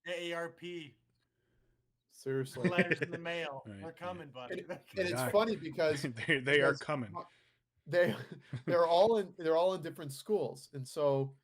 Speaker 3: AARP
Speaker 2: Seriously.
Speaker 3: letters in the mail.
Speaker 1: Right.
Speaker 3: They're
Speaker 1: Yeah.
Speaker 3: coming,
Speaker 2: And,
Speaker 3: buddy. They're
Speaker 2: and
Speaker 1: They
Speaker 2: it's
Speaker 1: are.
Speaker 2: funny because
Speaker 1: They are
Speaker 2: because
Speaker 1: coming.
Speaker 2: they they're all in different schools, and so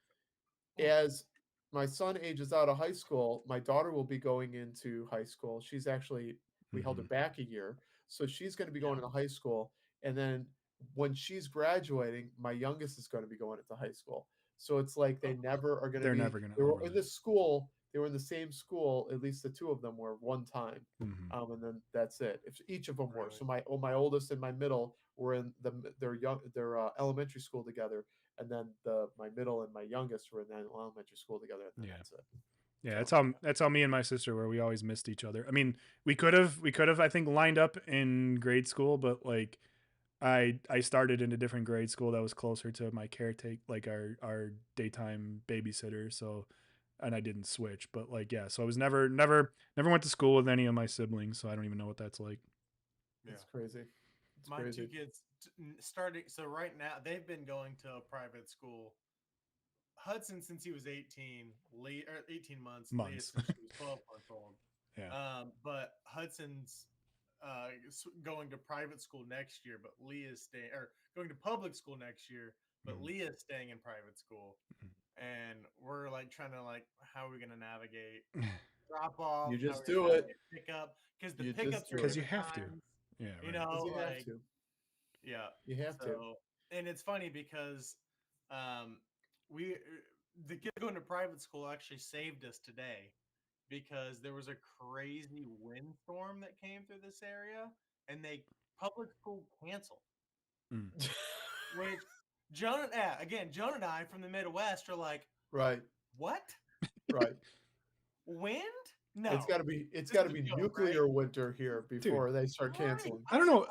Speaker 3: coming.
Speaker 2: as my son ages out of high school, my daughter will be going into high school. She's actually we held her
Speaker 1: Hmm.
Speaker 2: back a year, so she's going to be going
Speaker 3: Yeah.
Speaker 2: into high school, and then when she's graduating, my youngest is going to be going into high school. So it's like they
Speaker 3: Oh,
Speaker 2: never are going to
Speaker 1: They're
Speaker 2: be.
Speaker 1: never gonna
Speaker 2: They were in
Speaker 1: overlap.
Speaker 2: the school. They were in the same school. At least the two of them were one time,
Speaker 1: Hmm.
Speaker 2: and then that's it. If each of them were.
Speaker 3: really?
Speaker 2: So my oldest and my middle were in their elementary school together, and then my middle and my youngest were in that elementary school together, and then
Speaker 1: Yeah.
Speaker 2: that's it.
Speaker 1: Yeah,
Speaker 2: So
Speaker 1: that's how me and my sister were. We always missed each other. I mean, we could have I think lined up in grade school, but like I started in a different grade school that was closer to my caretake, like our daytime babysitter. So, and I didn't switch, but like yeah, so I was never went to school with any of my siblings, so I don't even know what that's like.
Speaker 3: Yeah.
Speaker 2: it's crazy. It's
Speaker 3: My two
Speaker 2: crazy.
Speaker 3: kids starting. So right now they've been going to a private school. Hudson since he was 18, 18 months. Leah
Speaker 1: Months.
Speaker 3: since she was 12 months old.
Speaker 1: Yeah.
Speaker 3: But Hudson's going to private school next year, but Leah's staying or going to public school next year, but
Speaker 1: Mhm.
Speaker 3: Leah's staying in private school. And we're like trying to like how are we gonna navigate drop off,
Speaker 2: You
Speaker 3: how are
Speaker 2: just
Speaker 3: we gonna
Speaker 2: do it.
Speaker 3: navigate pickup because the
Speaker 2: You just
Speaker 3: pickups are
Speaker 2: do
Speaker 1: Because
Speaker 2: it
Speaker 1: you
Speaker 3: different
Speaker 1: have to.
Speaker 3: times,
Speaker 1: Yeah,
Speaker 3: you
Speaker 1: right.
Speaker 2: because
Speaker 3: know,
Speaker 2: you have
Speaker 3: like
Speaker 2: to.
Speaker 3: yeah.
Speaker 2: You have to.
Speaker 3: So and it's funny because um we the kid going to private school actually saved us today because there was a crazy windstorm that came through this area and they public school canceled,
Speaker 1: Mm.
Speaker 3: which Joan and I from the Midwest are like,
Speaker 2: Right.
Speaker 3: what?
Speaker 2: Right.
Speaker 3: Wind? No.
Speaker 2: It's got to
Speaker 3: This is a
Speaker 2: be
Speaker 3: joke, right?
Speaker 2: nuclear winter here
Speaker 1: Dude.
Speaker 2: before they start
Speaker 3: Right.
Speaker 2: canceling.
Speaker 1: I don't know.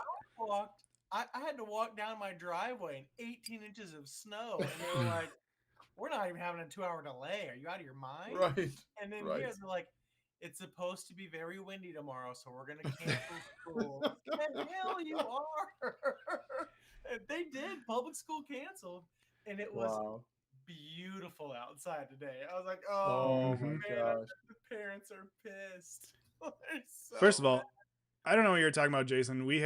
Speaker 3: I had to walk down my driveway in 18 inches of snow, and they were like, "We're not even having a 2-hour delay. Are you out of your mind?"
Speaker 2: Right.
Speaker 3: And then
Speaker 2: Right.
Speaker 3: here they're like, "It's supposed to be very windy tomorrow, so we're gonna cancel school." The hell you are! And they did. Public school canceled, and it was
Speaker 2: Wow.
Speaker 3: beautiful outside today. I was like, "Oh
Speaker 2: Oh my
Speaker 1: Mhm.
Speaker 3: man, I
Speaker 2: gosh.
Speaker 3: bet the parents are pissed." They're
Speaker 1: First
Speaker 3: so
Speaker 1: of all, I don't know what you're talking about, Jason. We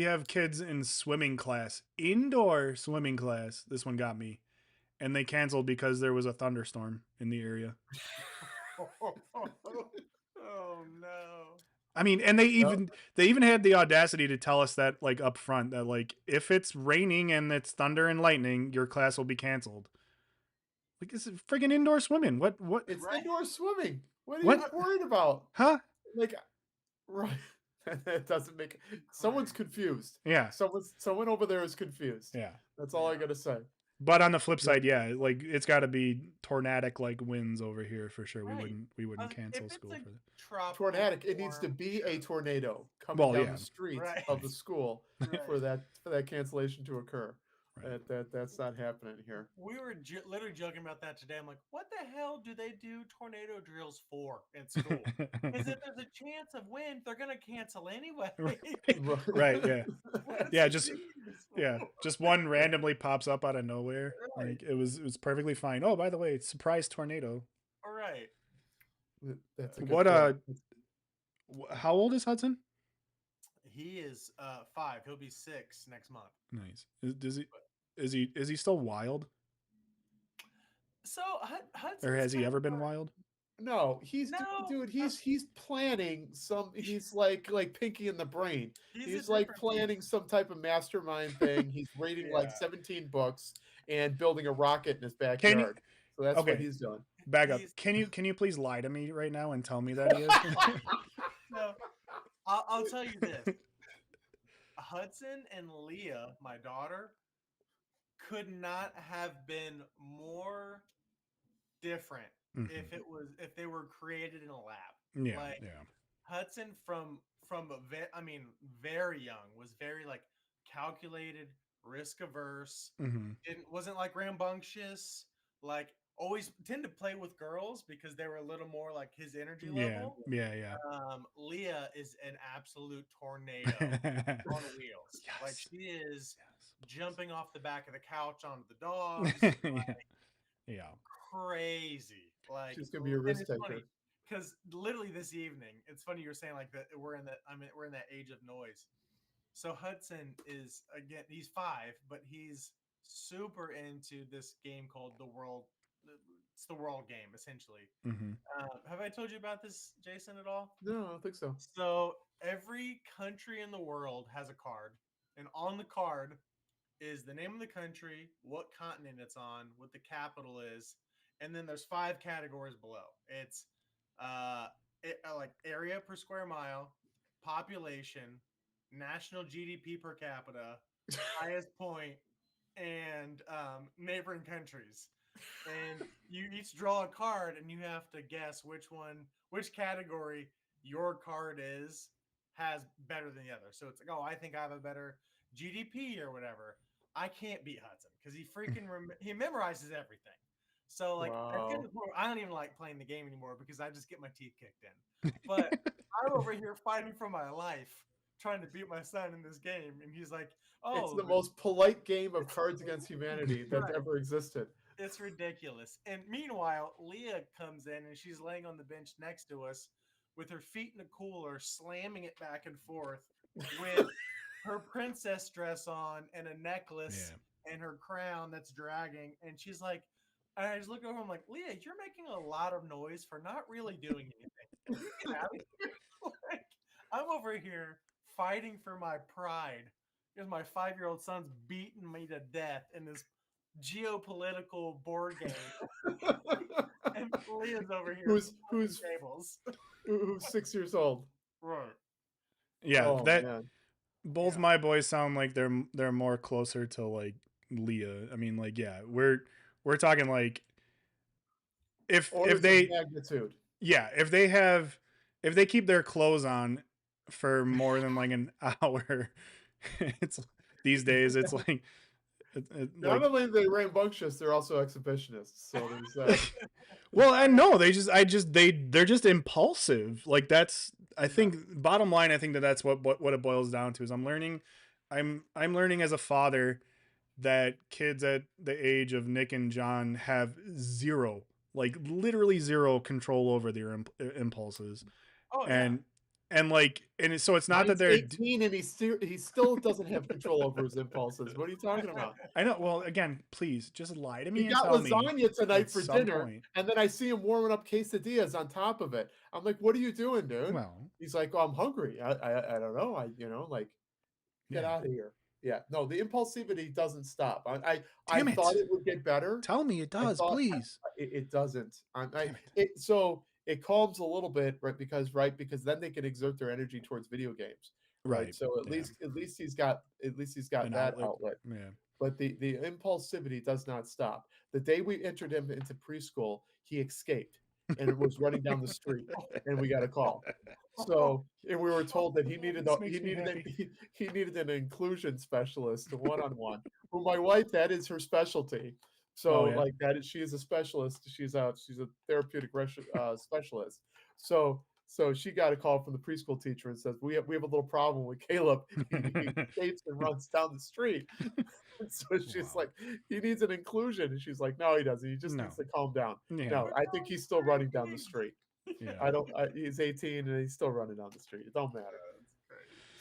Speaker 1: have kids in swimming class, indoor swimming class. This one got me, and they canceled because there was a thunderstorm in the area.
Speaker 3: mad. Oh no.
Speaker 1: I mean, and
Speaker 2: Yep.
Speaker 1: they even had the audacity to tell us that like up front that like if it's raining and it's thunder and lightning, your class will be canceled. Like this is friggin' indoor swimming. What
Speaker 2: It's
Speaker 3: Right?
Speaker 2: indoor swimming. What are you
Speaker 1: what?
Speaker 2: worried about?
Speaker 1: Huh?
Speaker 2: Like, right. That doesn't make someone's
Speaker 3: Crazy.
Speaker 2: confused.
Speaker 1: Yeah.
Speaker 2: Someone over there is confused.
Speaker 1: Yeah.
Speaker 2: That's all I
Speaker 3: Yeah.
Speaker 2: gotta say.
Speaker 1: But on the flip
Speaker 2: Yep.
Speaker 1: side, yeah, like it's got to be tornadic like winds over here for sure.
Speaker 3: Right.
Speaker 1: We wouldn't
Speaker 3: If
Speaker 1: cancel
Speaker 3: it's
Speaker 1: school
Speaker 3: a
Speaker 1: for that.
Speaker 3: tropical
Speaker 2: Tornadic. It needs to
Speaker 3: storm,
Speaker 2: be a
Speaker 3: sure.
Speaker 2: tornado coming
Speaker 1: Well,
Speaker 2: down
Speaker 1: yeah,
Speaker 2: the street
Speaker 3: Right.
Speaker 2: of the school
Speaker 3: Right.
Speaker 2: for that cancellation to occur.
Speaker 1: right.
Speaker 2: That's not happening here.
Speaker 3: We were literally joking about that today. I'm like, what the hell do they do tornado drills for at school? Because if there's a chance of wind, they're gonna cancel anyway.
Speaker 1: Right, yeah.
Speaker 3: What's
Speaker 1: Yeah,
Speaker 3: the
Speaker 1: just
Speaker 3: use?
Speaker 1: yeah, just one randomly pops up out of nowhere.
Speaker 3: Right.
Speaker 1: Like it was perfectly fine. Oh, by the way, surprise tornado.
Speaker 3: All right.
Speaker 2: That's a good
Speaker 1: What
Speaker 2: point.
Speaker 1: how old is Hudson?
Speaker 3: He is 5. He'll be 6 next month.
Speaker 1: Nice. Is he still wild?
Speaker 3: So
Speaker 1: Or
Speaker 3: Hudson's
Speaker 1: has he
Speaker 3: kind
Speaker 1: ever
Speaker 3: of
Speaker 1: been wild?
Speaker 2: No, he's
Speaker 3: no.
Speaker 2: dude. He's planning some. He's like Pinky in the Brain.
Speaker 3: He's a
Speaker 2: He's like
Speaker 3: different
Speaker 2: planning
Speaker 3: beast.
Speaker 2: some type of mastermind thing. He's reading like
Speaker 3: Yeah.
Speaker 2: 17 books and building a rocket in his
Speaker 1: Can you
Speaker 2: backyard. So that's what
Speaker 1: okay,
Speaker 2: he's doing.
Speaker 1: back up.
Speaker 3: He's
Speaker 1: Can you please lie to me right now and tell me that he is?
Speaker 3: so. I'll tell you this: Hudson and Leah, my daughter, could not have been more different
Speaker 1: Mhm.
Speaker 3: if they were created in a lab.
Speaker 1: Yeah,
Speaker 3: Like
Speaker 1: yeah.
Speaker 3: Hudson very young was very like calculated, risk averse,
Speaker 1: Mm-hmm.
Speaker 3: wasn't like rambunctious, like always tend to play with girls because they were a little more like his energy
Speaker 1: Yeah,
Speaker 3: level.
Speaker 1: yeah,
Speaker 3: Leah is an absolute tornado
Speaker 1: yeah.
Speaker 3: on wheels. Like
Speaker 1: Yes.
Speaker 3: she is
Speaker 1: Yes.
Speaker 3: jumping off the back of the couch onto the dogs,
Speaker 1: Yeah. Yeah.
Speaker 3: crazy. Like,
Speaker 2: She's gonna be a
Speaker 3: and
Speaker 2: risk
Speaker 3: it's funny
Speaker 2: taker.
Speaker 3: because literally this evening, it's funny you were saying like that we're in that age of noise. So Hudson is again he's 5, but he's super into this game called the World. It's the World game essentially.
Speaker 1: Mm-hmm.
Speaker 3: Have I told you about this, Jason, at all?
Speaker 2: No, I don't think so.
Speaker 3: So every country in the world has a card, and on the card is the name of the country, what continent it's on, what the capital is, and then there's 5 categories below. It's like area per square mile, population, national GDP per capita, highest point, and neighboring countries. And you each draw a card, and you have to guess which category your card has better than the other. So it's like, oh, I think I have a better GDP or whatever. I can't beat Hudson because he memorizes everything. So like
Speaker 2: Wow.
Speaker 3: I don't even like playing the game anymore because I just get my teeth kicked in. But I'm over here fighting for my life, trying to beat my son in this game, and he's like,
Speaker 2: It's
Speaker 3: "Oh,
Speaker 2: the most polite game of Cards Against Humanity that
Speaker 3: right.
Speaker 2: ever existed.
Speaker 3: It's ridiculous." And meanwhile, Leah comes in and she's laying on the bench next to us with her feet in a cooler, slamming it back and forth with her princess dress on and a necklace
Speaker 1: Yeah.
Speaker 3: and her crown that's dragging. And she's like, and I just look over, I'm like, Leah, you're making a lot of noise for not really doing anything. Can you get out of here? Like, I'm over here fighting for my pride because my 5-year-old son's beating me to death in this geopolitical board game, and Leah's over here
Speaker 2: who's
Speaker 3: flipping
Speaker 2: who's
Speaker 3: tables.
Speaker 2: who's 6 years old?
Speaker 3: Right.
Speaker 1: Yeah.
Speaker 2: Oh
Speaker 1: That
Speaker 2: man.
Speaker 1: both
Speaker 3: Yeah.
Speaker 1: my boys sound like they're more closer to like Leah. I mean, like, yeah, we're talking like if
Speaker 2: Orders of
Speaker 1: they
Speaker 2: magnitude.
Speaker 1: yeah, if they keep their clothes on for more than like an hour, it's these days it's like
Speaker 2: Not
Speaker 1: like
Speaker 2: only are they rambunctious, they're also exhibitionists. So there's that.
Speaker 1: well, and no, they're just impulsive. Like that's I think bottom line I think that's what it boils down to is I'm learning as a father that kids at the age of Nick and John have zero, like literally zero control over their impulses.
Speaker 3: Oh yeah.
Speaker 1: And so it's not that
Speaker 2: Mine's
Speaker 1: they're
Speaker 2: 18 and he still doesn't have control over his impulses. What are you talking about?
Speaker 1: I know. Well, again, please just lie to
Speaker 2: He
Speaker 1: me and
Speaker 2: got
Speaker 1: tell me
Speaker 2: lasagna tonight
Speaker 1: at
Speaker 2: for
Speaker 1: some
Speaker 2: dinner,
Speaker 1: point.
Speaker 2: and then I see him warming up quesadillas on top of it. I'm like, "What are you doing, dude?"
Speaker 1: Well,
Speaker 2: He's like, "Oh, I'm hungry. I don't know. Like get
Speaker 1: yeah.
Speaker 2: out of here." Yeah, no, the impulsivity doesn't stop. I
Speaker 1: Damn
Speaker 2: thought
Speaker 1: it.
Speaker 2: it would get better.
Speaker 1: Tell me it
Speaker 2: I
Speaker 1: does,
Speaker 2: thought
Speaker 1: please.
Speaker 2: it doesn't.
Speaker 1: Damn it.
Speaker 2: So it calms a little bit, because then they can exert their energy towards video games, right?
Speaker 1: Right.
Speaker 2: So
Speaker 1: Yeah.
Speaker 2: at least he's got
Speaker 1: An
Speaker 2: that
Speaker 1: outlet.
Speaker 2: outlet.
Speaker 1: Yeah.
Speaker 2: But the impulsivity does not stop. The day we entered him into preschool, he escaped and it was running down the street, and we got a call. So, and we were told that
Speaker 1: This makes me happy.
Speaker 2: he needed an inclusion specialist, one on one. Who my wife, that is her specialty.
Speaker 1: Oh
Speaker 2: So
Speaker 1: yeah.
Speaker 2: like that is she is a specialist. She's a therapeutic specialist. So she got a call from the preschool teacher and says we have a little problem with Caleb. He escapes and runs down the street. And so she's
Speaker 1: Wow.
Speaker 2: like, he needs an inclusion, and she's like, no, he doesn't. He just
Speaker 1: No.
Speaker 2: needs to calm down.
Speaker 1: Yeah.
Speaker 2: No, I think he's still running down the street.
Speaker 1: Yeah.
Speaker 2: He's 18 and he's still running down the street. It don't matter.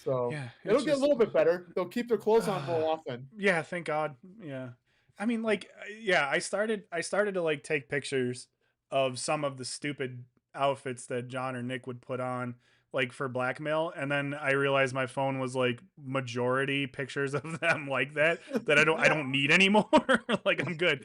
Speaker 2: So
Speaker 1: Yeah.
Speaker 2: it'll
Speaker 1: It's
Speaker 2: get a
Speaker 1: just
Speaker 2: little bit better. They'll keep their clothes on more often.
Speaker 1: yeah, thank God. Yeah. I mean, like, yeah, I started to like take pictures of some of the stupid outfits that John or Nick would put on, like for blackmail, and then I realized my phone was like majority pictures of them like that I don't need anymore. Like I'm good.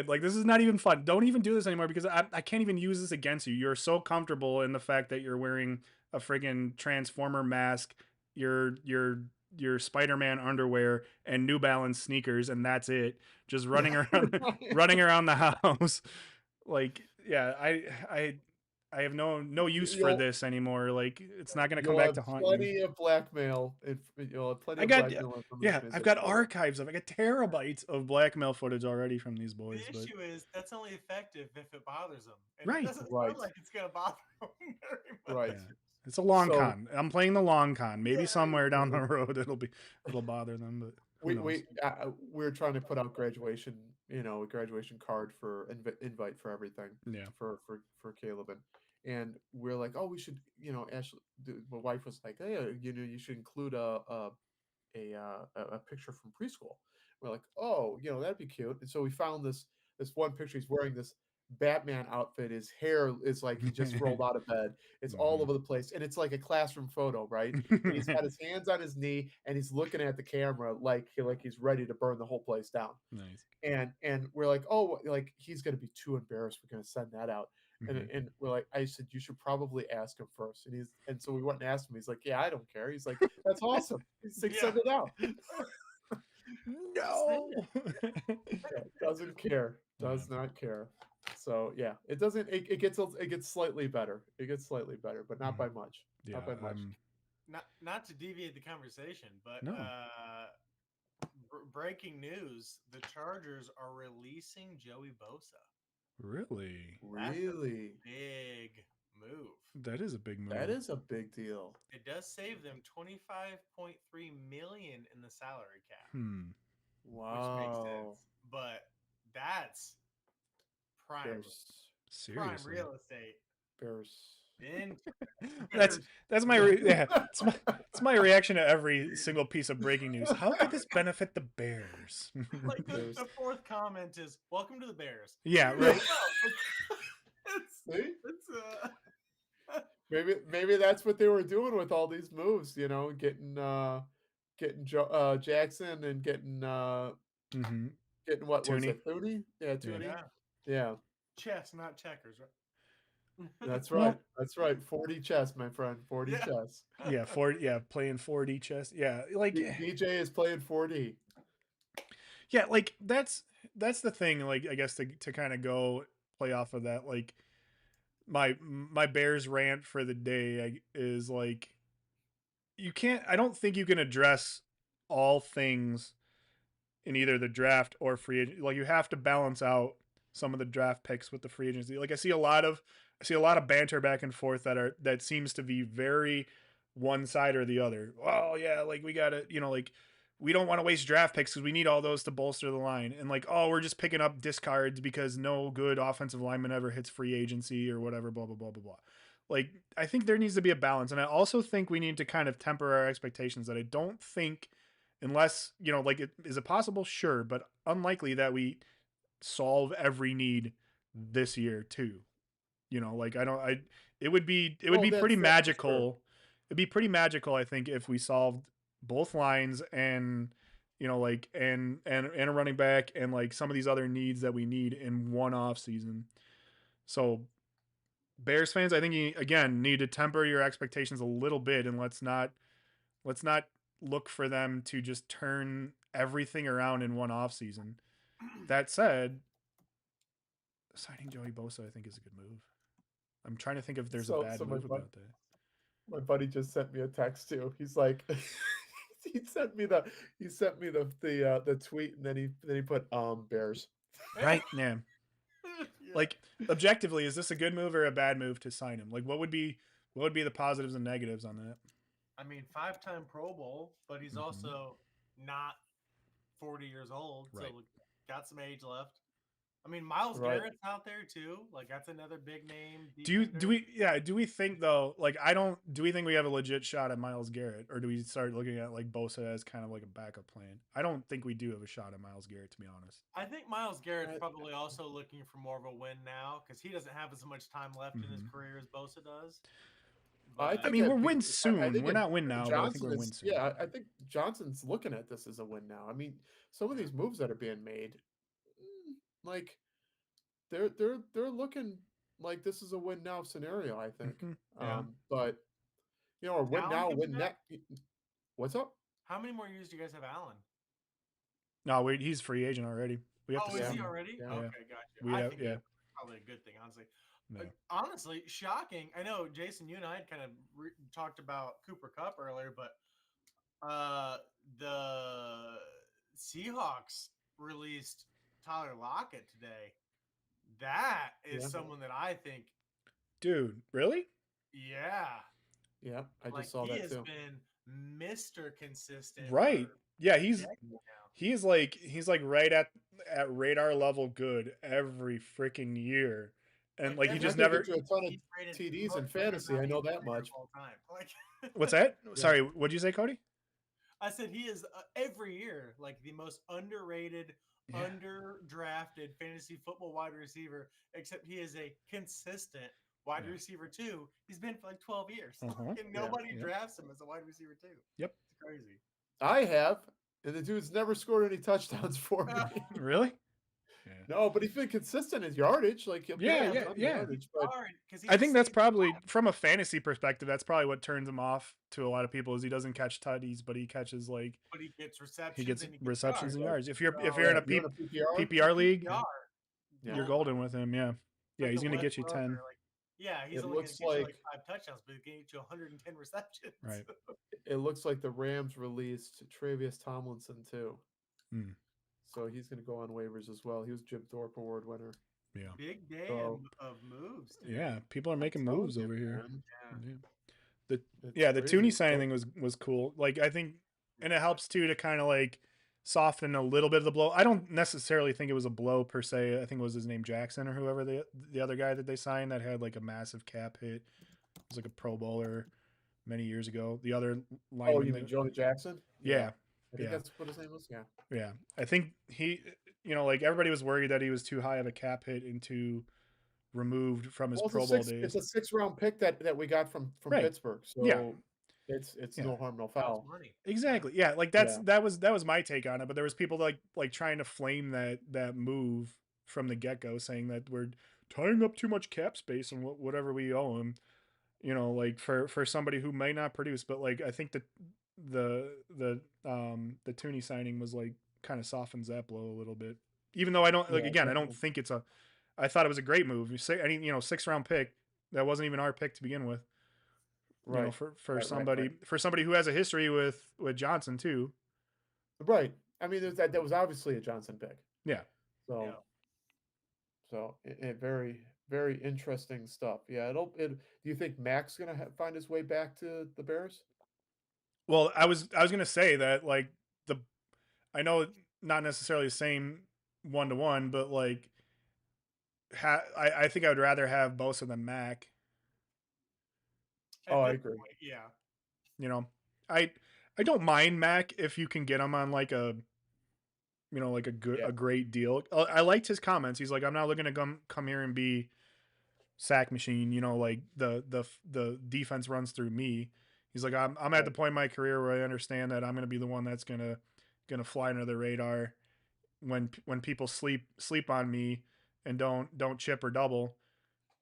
Speaker 1: Like this is not even fun. Don't even do this anymore because I can't even use this against you. You're so comfortable in the fact that you're wearing a friggin' transformer mask. Your Spider-Man underwear and New Balance sneakers, and that's it. Just running around, running around the house. Like, yeah, I have no use for
Speaker 2: You'll
Speaker 1: this anymore. Like, it's not gonna come
Speaker 2: you'll
Speaker 1: back
Speaker 2: have
Speaker 1: to haunt you.
Speaker 2: plenty of blackmail. You'll have plenty
Speaker 1: I
Speaker 2: of
Speaker 1: got
Speaker 2: blackmail
Speaker 1: yeah,
Speaker 2: information.
Speaker 1: I've got archives of I got terabytes of blackmail footage already from these
Speaker 3: The
Speaker 1: boys. But
Speaker 3: issue is that's only effective if it bothers them, and it
Speaker 1: right,
Speaker 3: doesn't
Speaker 2: Right.
Speaker 3: sound like it's gonna bother them very much.
Speaker 2: Right.
Speaker 1: yeah, it's a long
Speaker 2: So
Speaker 1: con. I'm playing the long con. Maybe
Speaker 3: Yeah,
Speaker 1: somewhere down the road it'll bother them, but who knows?
Speaker 2: we're trying to put out graduation, a graduation card for invite for everything
Speaker 1: Yeah.
Speaker 2: for Caleb, and we're like, oh, we should, Ashley, my wife was like, hey, you should include a picture from preschool. We're like, oh, that'd be cute. And so we found this one picture. He's wearing this Batman outfit. His hair is like he just rolled out of bed. It's all over the place, and it's like a classroom photo, right? And he's got his hands on his knee, and he's looking at the camera like he's ready to burn the whole place down.
Speaker 1: Nice.
Speaker 2: And we're like, oh, like he's gonna be too embarrassed. We're gonna send that out.
Speaker 1: Mhm.
Speaker 2: And we're like, I said, you should probably ask him first. And so we went and asked him. He's like, yeah, I don't care. He's like, that's awesome. He's like, send it out.
Speaker 1: No.
Speaker 2: Yeah, doesn't care. Does not care. So yeah, it doesn't. It gets slightly better. It gets slightly better, but not by much.
Speaker 1: Yeah,
Speaker 2: Not by much.
Speaker 3: Not to deviate the conversation, but
Speaker 1: No.
Speaker 3: Breaking news: the Chargers are releasing Joey Bosa.
Speaker 1: Really?
Speaker 2: Really,
Speaker 3: Big move.
Speaker 1: That is a big move.
Speaker 2: that is a big deal.
Speaker 3: It does save them $25.3 million in the salary cap,
Speaker 2: Wow.
Speaker 3: which makes sense. But that's prime
Speaker 2: Bears.
Speaker 1: Seriously.
Speaker 3: real estate.
Speaker 2: Bears.
Speaker 3: Then
Speaker 1: That's my yeah. It's my reaction to every single piece of breaking news. How could this benefit the Bears?
Speaker 3: like
Speaker 2: Bears.
Speaker 3: the fourth comment is "Welcome to the Bears."
Speaker 1: Yeah, right.
Speaker 2: See?
Speaker 3: It's
Speaker 2: Maybe that's what they were doing with all these moves. Getting Jackson and getting
Speaker 1: Mm-hmm.
Speaker 2: what was
Speaker 1: Tooney.
Speaker 2: it? Tooney? Yeah, Tooney.
Speaker 3: yeah,
Speaker 2: Yeah.
Speaker 3: chess, not checkers, right?
Speaker 2: That's
Speaker 1: Well-
Speaker 2: right. That's right. 40 chess, my friend. 40
Speaker 3: Yeah.
Speaker 2: chess.
Speaker 1: Yeah, playing 4D chess. Yeah, like
Speaker 2: DJ is playing 4D.
Speaker 1: Yeah, like that's the thing. Like I guess to kind of go play off of that. Like my Bears rant for the day is like you can't. I don't think you can address all things in either the draft or free agent. Like you have to balance out some of the draft picks with the free agency. Like I see a lot of banter back and forth that seems to be very one side or the other. Oh yeah, like we gotta, like we don't want to waste draft picks because we need all those to bolster the line. And like, oh, we're just picking up discards because no good offensive lineman ever hits free agency or whatever, blah blah blah blah blah. Like I think there needs to be a balance. And I also think we need to kind of temper our expectations that I don't think unless like is it possible, sure, but unlikely that we solve every need this year too. Like I don't I it would
Speaker 2: Oh,
Speaker 1: be pretty
Speaker 2: that's for sure.
Speaker 1: magical. It'd be pretty magical, I think, if we solved both lines and like and a running back and like some of these other needs that we need in one off season. So Bears fans, I think you again need to temper your expectations a little bit, and let's not look for them to just turn everything around in one off season. That said, signing Joey Bosa I think is a good move. I'm trying to think if there's a
Speaker 2: So
Speaker 1: bad
Speaker 2: so
Speaker 1: move about that.
Speaker 2: my buddy just sent me a text too. He's like, he sent me the tweet, and then he put Bears.
Speaker 1: Right? Yeah.
Speaker 3: Yeah.
Speaker 1: Like objectively, is this a good move or a bad move to sign him? Like what would be the positives and negatives on that?
Speaker 3: I mean, 5-time Pro Bowl, but he's
Speaker 1: Mm-hmm.
Speaker 3: also not 40 years old, so
Speaker 1: Right.
Speaker 3: got some age left. I mean, Miles
Speaker 2: Right.
Speaker 3: Garrett's out there too. Like that's another big name
Speaker 1: Do
Speaker 3: defender.
Speaker 1: we yeah, do we think though, like I don't do we think we have a legit shot at Miles Garrett, or do we start looking at like Bosa as kind of like a backup plan? I don't think we do have a shot at Miles Garrett, to be honest.
Speaker 3: I think Miles Garrett's
Speaker 2: I,
Speaker 3: probably also looking for more of a win now because he doesn't have as much time left in his
Speaker 1: Mm-hmm.
Speaker 3: career as Bosa does.
Speaker 2: I
Speaker 3: But
Speaker 1: I
Speaker 2: think
Speaker 1: mean, we're
Speaker 2: at
Speaker 1: win
Speaker 2: I
Speaker 1: soon.
Speaker 2: think
Speaker 1: We're not win now, but I think
Speaker 2: Johnson
Speaker 1: we're win
Speaker 2: is,
Speaker 1: soon.
Speaker 2: yeah, I think Johnson's looking at this as a win now. I mean, some of
Speaker 3: yeah,
Speaker 2: these moves that are being made, like they're looking like this is a win now scenario. I think,
Speaker 1: Mm-hmm. Yeah.
Speaker 2: but or
Speaker 3: is
Speaker 2: win
Speaker 3: Allen
Speaker 2: now,
Speaker 3: coming
Speaker 2: win
Speaker 3: back?
Speaker 2: next. What's up?
Speaker 3: How many more years do you guys have Allen?
Speaker 1: No, he's free agent already. We have to
Speaker 3: Oh, is
Speaker 2: Yeah,
Speaker 3: he
Speaker 1: see.
Speaker 3: already?
Speaker 2: yeah,
Speaker 1: Yeah.
Speaker 3: Okay, gotcha.
Speaker 1: We
Speaker 3: I
Speaker 1: have
Speaker 3: think
Speaker 1: yeah.
Speaker 3: that's probably a good thing, honestly.
Speaker 1: Yeah.
Speaker 3: Honestly, shocking. I know Jason, you and I had kind of talked about Cooper Cup earlier, but the Seahawks released Tyler Lockett today. That is
Speaker 2: yeah,
Speaker 3: someone that I think,
Speaker 1: Dude, really?
Speaker 3: yeah,
Speaker 2: yeah. I
Speaker 3: like
Speaker 2: just saw
Speaker 3: he
Speaker 2: that
Speaker 3: has
Speaker 2: too.
Speaker 3: been Mr. Consistent
Speaker 1: Right.
Speaker 3: for
Speaker 1: Yeah,
Speaker 3: a
Speaker 1: he's
Speaker 3: decade now.
Speaker 1: he's like right at radar level good every freaking year. And
Speaker 3: Like
Speaker 1: like he
Speaker 2: He's
Speaker 3: every
Speaker 2: not
Speaker 1: just
Speaker 2: going to
Speaker 1: never
Speaker 2: get you a ton of
Speaker 3: he's rated
Speaker 2: TDs in
Speaker 3: most
Speaker 2: fantasy. I know
Speaker 3: undervalued
Speaker 2: that
Speaker 3: player of
Speaker 2: much.
Speaker 3: all time. Like
Speaker 1: What's that?
Speaker 2: Yeah,
Speaker 1: Sorry, what'd you say, Cody?
Speaker 3: I said, he is every year like the most underrated,
Speaker 1: Yeah.
Speaker 3: underdrafted fantasy football wide receiver. Except he is a consistent wide
Speaker 1: Yeah.
Speaker 3: receiver too. He's been for like 12 years,
Speaker 1: Uh-huh.
Speaker 3: and
Speaker 2: yeah.
Speaker 3: nobody
Speaker 1: Yep.
Speaker 3: drafts him as a wide receiver too.
Speaker 1: Yep.
Speaker 3: It's crazy.
Speaker 2: I have, and the dude's never scored any touchdowns for me.
Speaker 1: Really? Yeah.
Speaker 2: No, but he's been consistent in yardage. Like he'll get
Speaker 1: Yeah,
Speaker 2: you a
Speaker 1: yeah,
Speaker 2: ton of
Speaker 1: yeah.
Speaker 2: yardage, but
Speaker 3: Because he's
Speaker 1: I
Speaker 3: a
Speaker 1: think that's
Speaker 3: safe
Speaker 1: probably from a fantasy perspective, that's probably what turns him off to a lot of people is he doesn't catch tutties, but he catches like
Speaker 3: but he gets
Speaker 1: he
Speaker 3: receptions
Speaker 1: gets
Speaker 3: and he gets
Speaker 1: receptions
Speaker 3: yards.
Speaker 1: and
Speaker 2: right.
Speaker 1: yards. If you're in
Speaker 3: So
Speaker 2: Yeah,
Speaker 1: a
Speaker 2: you're in a PPR.
Speaker 3: in a
Speaker 1: PPR league,
Speaker 3: PPR,
Speaker 2: Yeah,
Speaker 1: you're
Speaker 3: golden.
Speaker 1: golden with him. Yeah.
Speaker 3: It's
Speaker 1: Yeah,
Speaker 3: like
Speaker 1: he's
Speaker 3: the
Speaker 1: gonna
Speaker 3: Wes
Speaker 1: get you 10.
Speaker 3: Welker. Like, yeah, he's
Speaker 2: it
Speaker 3: only going to
Speaker 2: looks
Speaker 3: get you like
Speaker 2: like
Speaker 3: 5 touchdowns, but he's going to get you 110 receptions.
Speaker 1: Right.
Speaker 2: the Rams released Travius Tomlinson too,
Speaker 1: Mm,
Speaker 2: so he's going to go on waivers as well. He was Jim Thorpe Award winner.
Speaker 1: yeah.
Speaker 3: Big day
Speaker 2: So
Speaker 3: of moves
Speaker 1: Yeah.
Speaker 3: today.
Speaker 1: People are
Speaker 2: I'm
Speaker 1: making
Speaker 2: telling
Speaker 1: moves
Speaker 2: you,
Speaker 1: over here.
Speaker 2: man,
Speaker 3: Yeah.
Speaker 1: Yeah. The
Speaker 2: it's
Speaker 1: yeah, the
Speaker 2: crazy.
Speaker 1: Tooney signing
Speaker 2: So
Speaker 1: thing was cool. Like I think and it
Speaker 3: Yeah.
Speaker 1: helps too to kind of like soften a little bit of the blow. I don't necessarily think it was a blow per se. I think it was his name Jackson or whoever the other guy that they signed that had like a massive cap hit. It was like a Pro Bowler many years ago. The other
Speaker 2: oh, you
Speaker 1: lineman
Speaker 2: mean
Speaker 1: that,
Speaker 2: Jonah Jackson? Yeah,
Speaker 1: yeah,
Speaker 2: I think
Speaker 1: yeah,
Speaker 2: that's what his name was. Yeah.
Speaker 1: yeah. I think he like everybody was worried that he was too high of a cap hit and too removed from his
Speaker 2: Well,
Speaker 1: Pro Bowl
Speaker 2: it's
Speaker 1: days.
Speaker 2: a 6 round pick that we got from
Speaker 1: Right.
Speaker 2: Pittsburgh.
Speaker 1: Yeah.
Speaker 2: So it's
Speaker 1: Yeah.
Speaker 2: no harm, no
Speaker 3: That was
Speaker 2: foul.
Speaker 3: money. Yeah.
Speaker 1: Exactly. Yeah, like
Speaker 2: Yeah.
Speaker 1: that was my take on it, but there was people like trying to flame that move from the get-go saying that we're tying up too much cap space and whatever we owe him, like for somebody who may not produce, but like I think that the Tooney signing was like kind of softens that blow a little bit. Even though I don't like
Speaker 2: Yeah,
Speaker 1: again, I don't
Speaker 2: definitely.
Speaker 1: think it's a. I thought it was a great move. You say any 6th round pick that wasn't even our pick to begin with.
Speaker 2: Right.
Speaker 1: For
Speaker 2: Right.
Speaker 1: somebody who has a history with Johnson too.
Speaker 2: Right. I mean, that was obviously a Johnson pick.
Speaker 1: Yeah.
Speaker 2: So
Speaker 3: Yeah.
Speaker 2: very very interesting stuff. Yeah. Do you think Mac's gonna find his way back to the Bears?
Speaker 1: Well, I was gonna say that like the I know not necessarily the same 1-to-1, but like I think I would rather have Bosa than Mac.
Speaker 2: Oh,
Speaker 3: At
Speaker 2: I
Speaker 3: this
Speaker 2: agree.
Speaker 3: point, yeah.
Speaker 1: You know, I I don't mind Mac if you can get him on like a like
Speaker 2: Yeah.
Speaker 1: a great deal. I liked his comments. He's like, I'm not looking to come here and be sack machine. Like the defense runs through me. He's like, I'm at the
Speaker 2: Right.
Speaker 1: point in my career where I understand that I'm going to be the one that's gonna fly under the radar when people sleep on me and don't chip or double.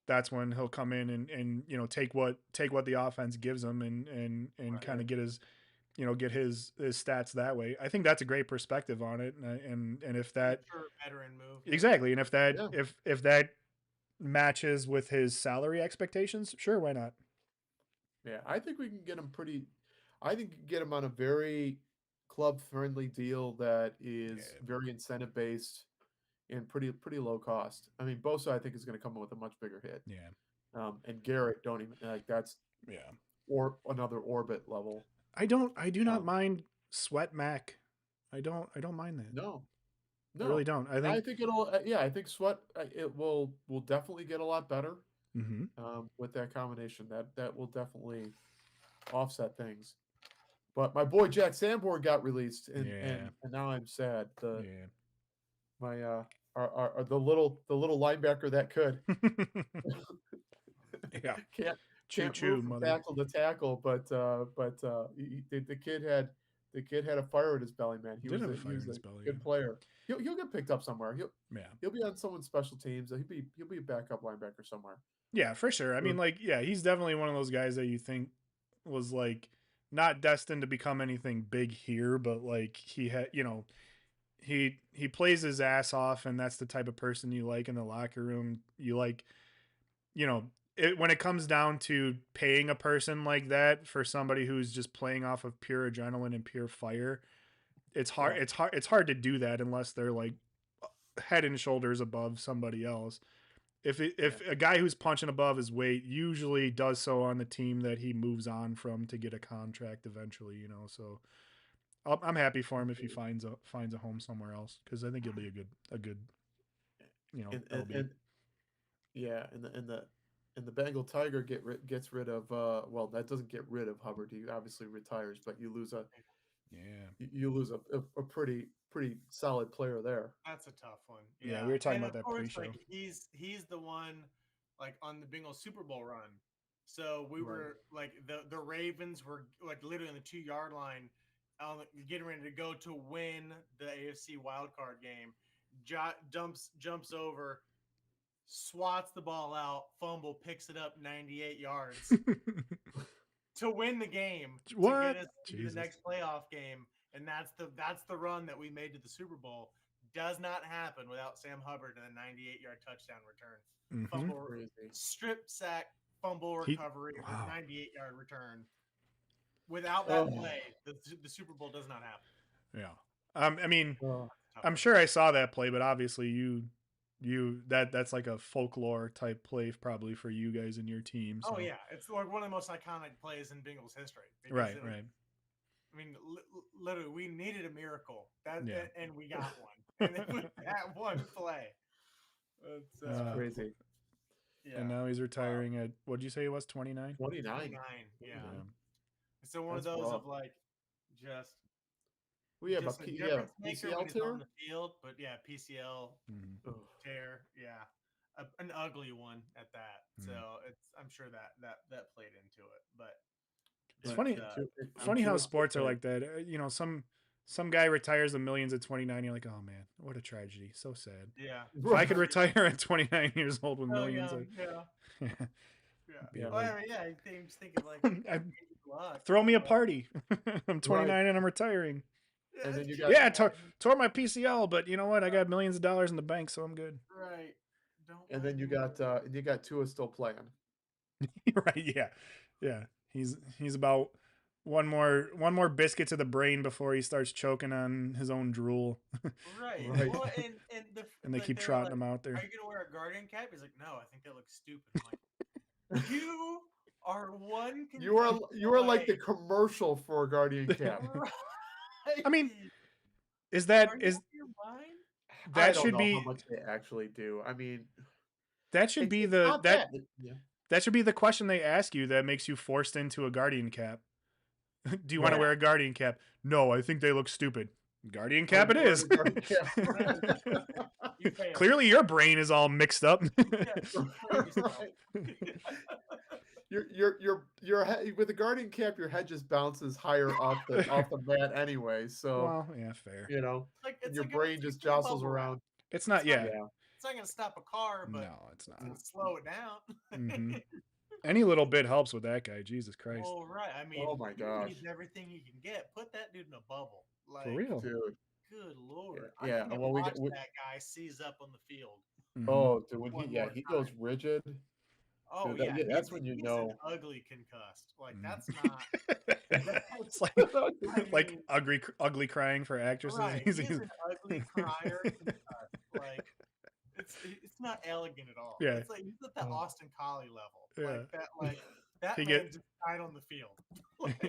Speaker 1: That's when he'll come in and take what the offense gives him and
Speaker 3: Right.
Speaker 1: kind of get his stats that way. I think that's a great perspective on it, and if that
Speaker 3: Mature veteran move. Yeah.
Speaker 1: exactly, and if that
Speaker 2: Yeah.
Speaker 1: if that matches with his salary expectations, sure, why not?
Speaker 2: Yeah. I think we can get him pretty. I think you can get him on a very club friendly deal that is
Speaker 1: Yeah,
Speaker 2: very incentive based and pretty low cost. I mean, Bosa I think is going to come in with a much bigger hit.
Speaker 1: yeah,
Speaker 2: And Garrett don't even like that's
Speaker 1: yeah.
Speaker 2: or another orbit level.
Speaker 1: I do not
Speaker 2: Um,
Speaker 1: mind Sweat Mac. I don't mind that.
Speaker 2: no,
Speaker 1: I really
Speaker 2: no.
Speaker 1: don't. I
Speaker 2: I
Speaker 1: think.
Speaker 2: think it'll. Yeah, I think Sweat. It will definitely get a lot better
Speaker 1: Mm-hmm.
Speaker 2: with that combination. That will definitely offset things. But my boy Jack Sanborn got released,
Speaker 1: Yeah,
Speaker 2: and now I'm sad. The
Speaker 1: yeah.
Speaker 2: my the little linebacker that could
Speaker 1: Yeah.
Speaker 2: can't
Speaker 1: Choo
Speaker 2: can't
Speaker 1: choo,
Speaker 2: move from
Speaker 1: mother.
Speaker 2: tackle to tackle, the kid had a fire in his belly, man. He
Speaker 1: Did
Speaker 2: was
Speaker 1: have a
Speaker 2: he
Speaker 1: fire
Speaker 2: was
Speaker 1: in
Speaker 2: a
Speaker 1: his belly.
Speaker 2: good player. He'll get picked up somewhere.
Speaker 1: Yeah.
Speaker 2: He'll be on someone's special teams. He'll be a backup linebacker somewhere.
Speaker 1: Yeah, for sure. I mean,
Speaker 2: Good.
Speaker 1: like, yeah, he's definitely one of those guys that you think was like not destined to become anything big here, but like he had, he plays his ass off, and that's the type of person you like in the locker room. You like, you know, when it comes down to paying a person like that for somebody who's just playing off of pure adrenaline and pure fire, it's hard.
Speaker 2: Yeah,
Speaker 1: It's hard to do that unless they're like head and shoulders above somebody else.
Speaker 2: yeah,
Speaker 1: If a guy who's punching above his weight usually does so on the team that he moves on from to get a contract eventually, so I'm happy for him if he
Speaker 2: absolutely.
Speaker 1: finds a home somewhere else because I think he'll be a good
Speaker 2: And
Speaker 1: LB.
Speaker 2: yeah, and the Bengal Tiger gets rid of well, that doesn't get rid of Hubbard. He obviously retires, but
Speaker 1: Yeah,
Speaker 2: you lose a pretty solid player there.
Speaker 3: That's a tough one.
Speaker 1: yeah,
Speaker 3: Yeah.
Speaker 1: we were talking
Speaker 3: And
Speaker 1: about
Speaker 3: of
Speaker 1: that
Speaker 3: course,
Speaker 1: pre-show.
Speaker 3: like he's the one like on the Bengals Super Bowl run. So we
Speaker 2: Right.
Speaker 3: were like the Ravens were like literally on the 2 yard line, getting ready to go to win the AFC wild card game. Jumps over, swats the ball out, fumble, picks it up 98 yards to win the game to get
Speaker 1: What?
Speaker 3: us into the
Speaker 1: Jesus.
Speaker 3: next playoff game, and that's the run that we made to the Super Bowl. Does not happen without Sam Hubbard and a 98-yard touchdown return,
Speaker 1: Mm-hmm.
Speaker 3: fumble,
Speaker 2: Crazy.
Speaker 3: strip sack, fumble
Speaker 1: He.
Speaker 3: recovery,
Speaker 1: Wow.
Speaker 3: 98-yard return. Without that
Speaker 2: Oh,
Speaker 3: play, the Super Bowl does not happen.
Speaker 1: Yeah. I mean,
Speaker 2: oh,
Speaker 3: Tough
Speaker 1: I'm
Speaker 3: one.
Speaker 1: sure I saw that play, but obviously that's like a folklore type play probably for you guys and your team.
Speaker 3: Oh
Speaker 1: So
Speaker 3: yeah, it's like one of the most iconic plays in Bengals history because
Speaker 1: right,
Speaker 3: it was.
Speaker 1: right,
Speaker 3: I mean, literally, we needed a miracle
Speaker 1: yeah.
Speaker 3: and we got one, and it was that one play. It's
Speaker 2: it's
Speaker 1: Uh,
Speaker 2: crazy.
Speaker 1: and
Speaker 3: yeah,
Speaker 1: now he's
Speaker 3: wow,
Speaker 1: retiring at what did you say he was 29?
Speaker 2: 29.
Speaker 3: 29. Yeah,
Speaker 2: 29.
Speaker 1: Yeah.
Speaker 3: so one of
Speaker 2: That's
Speaker 3: those
Speaker 2: rough.
Speaker 3: of like just
Speaker 2: We have
Speaker 3: just a
Speaker 2: yeah,
Speaker 3: difference maker
Speaker 2: PCL
Speaker 3: when he's on
Speaker 2: tear.
Speaker 3: the field. But yeah, PCL
Speaker 1: Mm-hmm.
Speaker 2: Ugh.
Speaker 3: tear. Yeah, an ugly one at that. So
Speaker 1: Mm.
Speaker 3: I'm sure that played into it. But
Speaker 1: It's
Speaker 2: But
Speaker 3: it's
Speaker 1: funny,
Speaker 2: I'm
Speaker 1: funny how
Speaker 2: sure it's
Speaker 1: sports are
Speaker 2: okay.
Speaker 1: like that. Some guy retires the millions at 29. You're like, oh man, what a tragedy. So sad.
Speaker 3: yeah,
Speaker 1: If I
Speaker 2: Right.
Speaker 1: could
Speaker 3: so
Speaker 1: retire at 29 years old with
Speaker 3: so
Speaker 1: millions,
Speaker 3: young. Yeah,
Speaker 1: I'd
Speaker 3: yeah.
Speaker 1: be
Speaker 2: Yeah.
Speaker 3: Well,
Speaker 1: like,
Speaker 3: I mean, yeah, I'm just thinking like
Speaker 1: I,
Speaker 3: good luck.
Speaker 1: throw me a
Speaker 3: But
Speaker 1: party. I'm
Speaker 2: Right.
Speaker 1: 29 and I'm retiring.
Speaker 2: And then you got
Speaker 1: Yeah, tore my PCL, but you know what? I got millions of dollars in the bank, so I'm good.
Speaker 3: Right. Don't
Speaker 2: and
Speaker 3: mind
Speaker 2: then you got Tua still playing.
Speaker 1: Right? Yeah, yeah. He's about one more biscuit to the brain before he starts choking on his own drool,
Speaker 3: Right.
Speaker 2: Right.
Speaker 3: Well, and
Speaker 1: and they keep
Speaker 3: they were
Speaker 1: trotting
Speaker 3: like,
Speaker 1: him out
Speaker 3: "Are
Speaker 1: there.
Speaker 3: you gonna wear a guardian cap?" He's like, "No, I think that looks stupid." I'm like, "You are one concussion
Speaker 2: You are like
Speaker 3: away."
Speaker 2: the commercial for a Guardian cap.
Speaker 3: Right.
Speaker 1: I mean, is
Speaker 3: Are
Speaker 1: that
Speaker 3: you out
Speaker 1: is
Speaker 3: of your mind?
Speaker 2: I
Speaker 1: that
Speaker 2: don't
Speaker 1: should
Speaker 2: know how
Speaker 1: be
Speaker 2: much they actually do. I mean,
Speaker 1: that should be
Speaker 2: it's
Speaker 1: the
Speaker 2: not
Speaker 1: that
Speaker 2: that. Yeah.
Speaker 1: that should be the question they ask you that makes you forced into a guardian cap. Do you want to
Speaker 2: Right.
Speaker 1: wear a guardian cap? No, I think they look stupid. Guardian
Speaker 2: Are
Speaker 1: cap
Speaker 2: you
Speaker 1: it
Speaker 2: wearing
Speaker 1: is.
Speaker 2: a Guardian cap?
Speaker 3: Right. You failed.
Speaker 1: Clearly your brain is all mixed up.
Speaker 3: Yeah. Explain yourself.
Speaker 2: Right. With the Guardian cap, your head just bounces higher off the mat anyway. So
Speaker 1: Well, yeah, fair.
Speaker 2: you know, and
Speaker 3: It's
Speaker 2: your
Speaker 3: like
Speaker 2: brain just
Speaker 3: a
Speaker 2: jostles
Speaker 3: bubble wrap.
Speaker 2: around.
Speaker 1: It's
Speaker 3: It's
Speaker 1: not,
Speaker 3: not
Speaker 1: yeah.
Speaker 2: Yeah.
Speaker 3: it's not gonna stop a car, but
Speaker 1: No, it's
Speaker 3: it's
Speaker 1: not.
Speaker 3: gonna slow it down.
Speaker 1: Hmm. Any little bit helps with that guy. Jesus Christ.
Speaker 3: Well, right. I
Speaker 2: Oh
Speaker 3: mean,
Speaker 2: my
Speaker 3: he
Speaker 2: gosh,
Speaker 3: needs everything he can get. Put that dude in a bubble.
Speaker 1: For
Speaker 3: Like,
Speaker 1: real.
Speaker 2: dude.
Speaker 3: good lord, I
Speaker 2: Yeah.
Speaker 3: couldn't
Speaker 2: Well,
Speaker 3: watch that guy seize up on the field
Speaker 1: Hmm.
Speaker 2: oh, dude, when
Speaker 3: one more
Speaker 2: he goes
Speaker 3: time.
Speaker 2: rigid.
Speaker 3: Oh
Speaker 2: Dude,
Speaker 3: yeah,
Speaker 2: that's when you
Speaker 3: he's an
Speaker 2: know.
Speaker 3: ugly concussed. Like that's
Speaker 1: Mm.
Speaker 3: not. That's.
Speaker 1: It's like
Speaker 3: I
Speaker 1: like
Speaker 3: mean,
Speaker 1: ugly crying for actresses.
Speaker 3: right? He's an ugly crier concussed. Like it's not elegant at all.
Speaker 1: Yeah,
Speaker 3: It's like he's at the
Speaker 2: Oh,
Speaker 3: Austin Collie level.
Speaker 1: yeah.
Speaker 3: Like that
Speaker 1: He
Speaker 3: man
Speaker 1: get
Speaker 3: just died on the field. Like,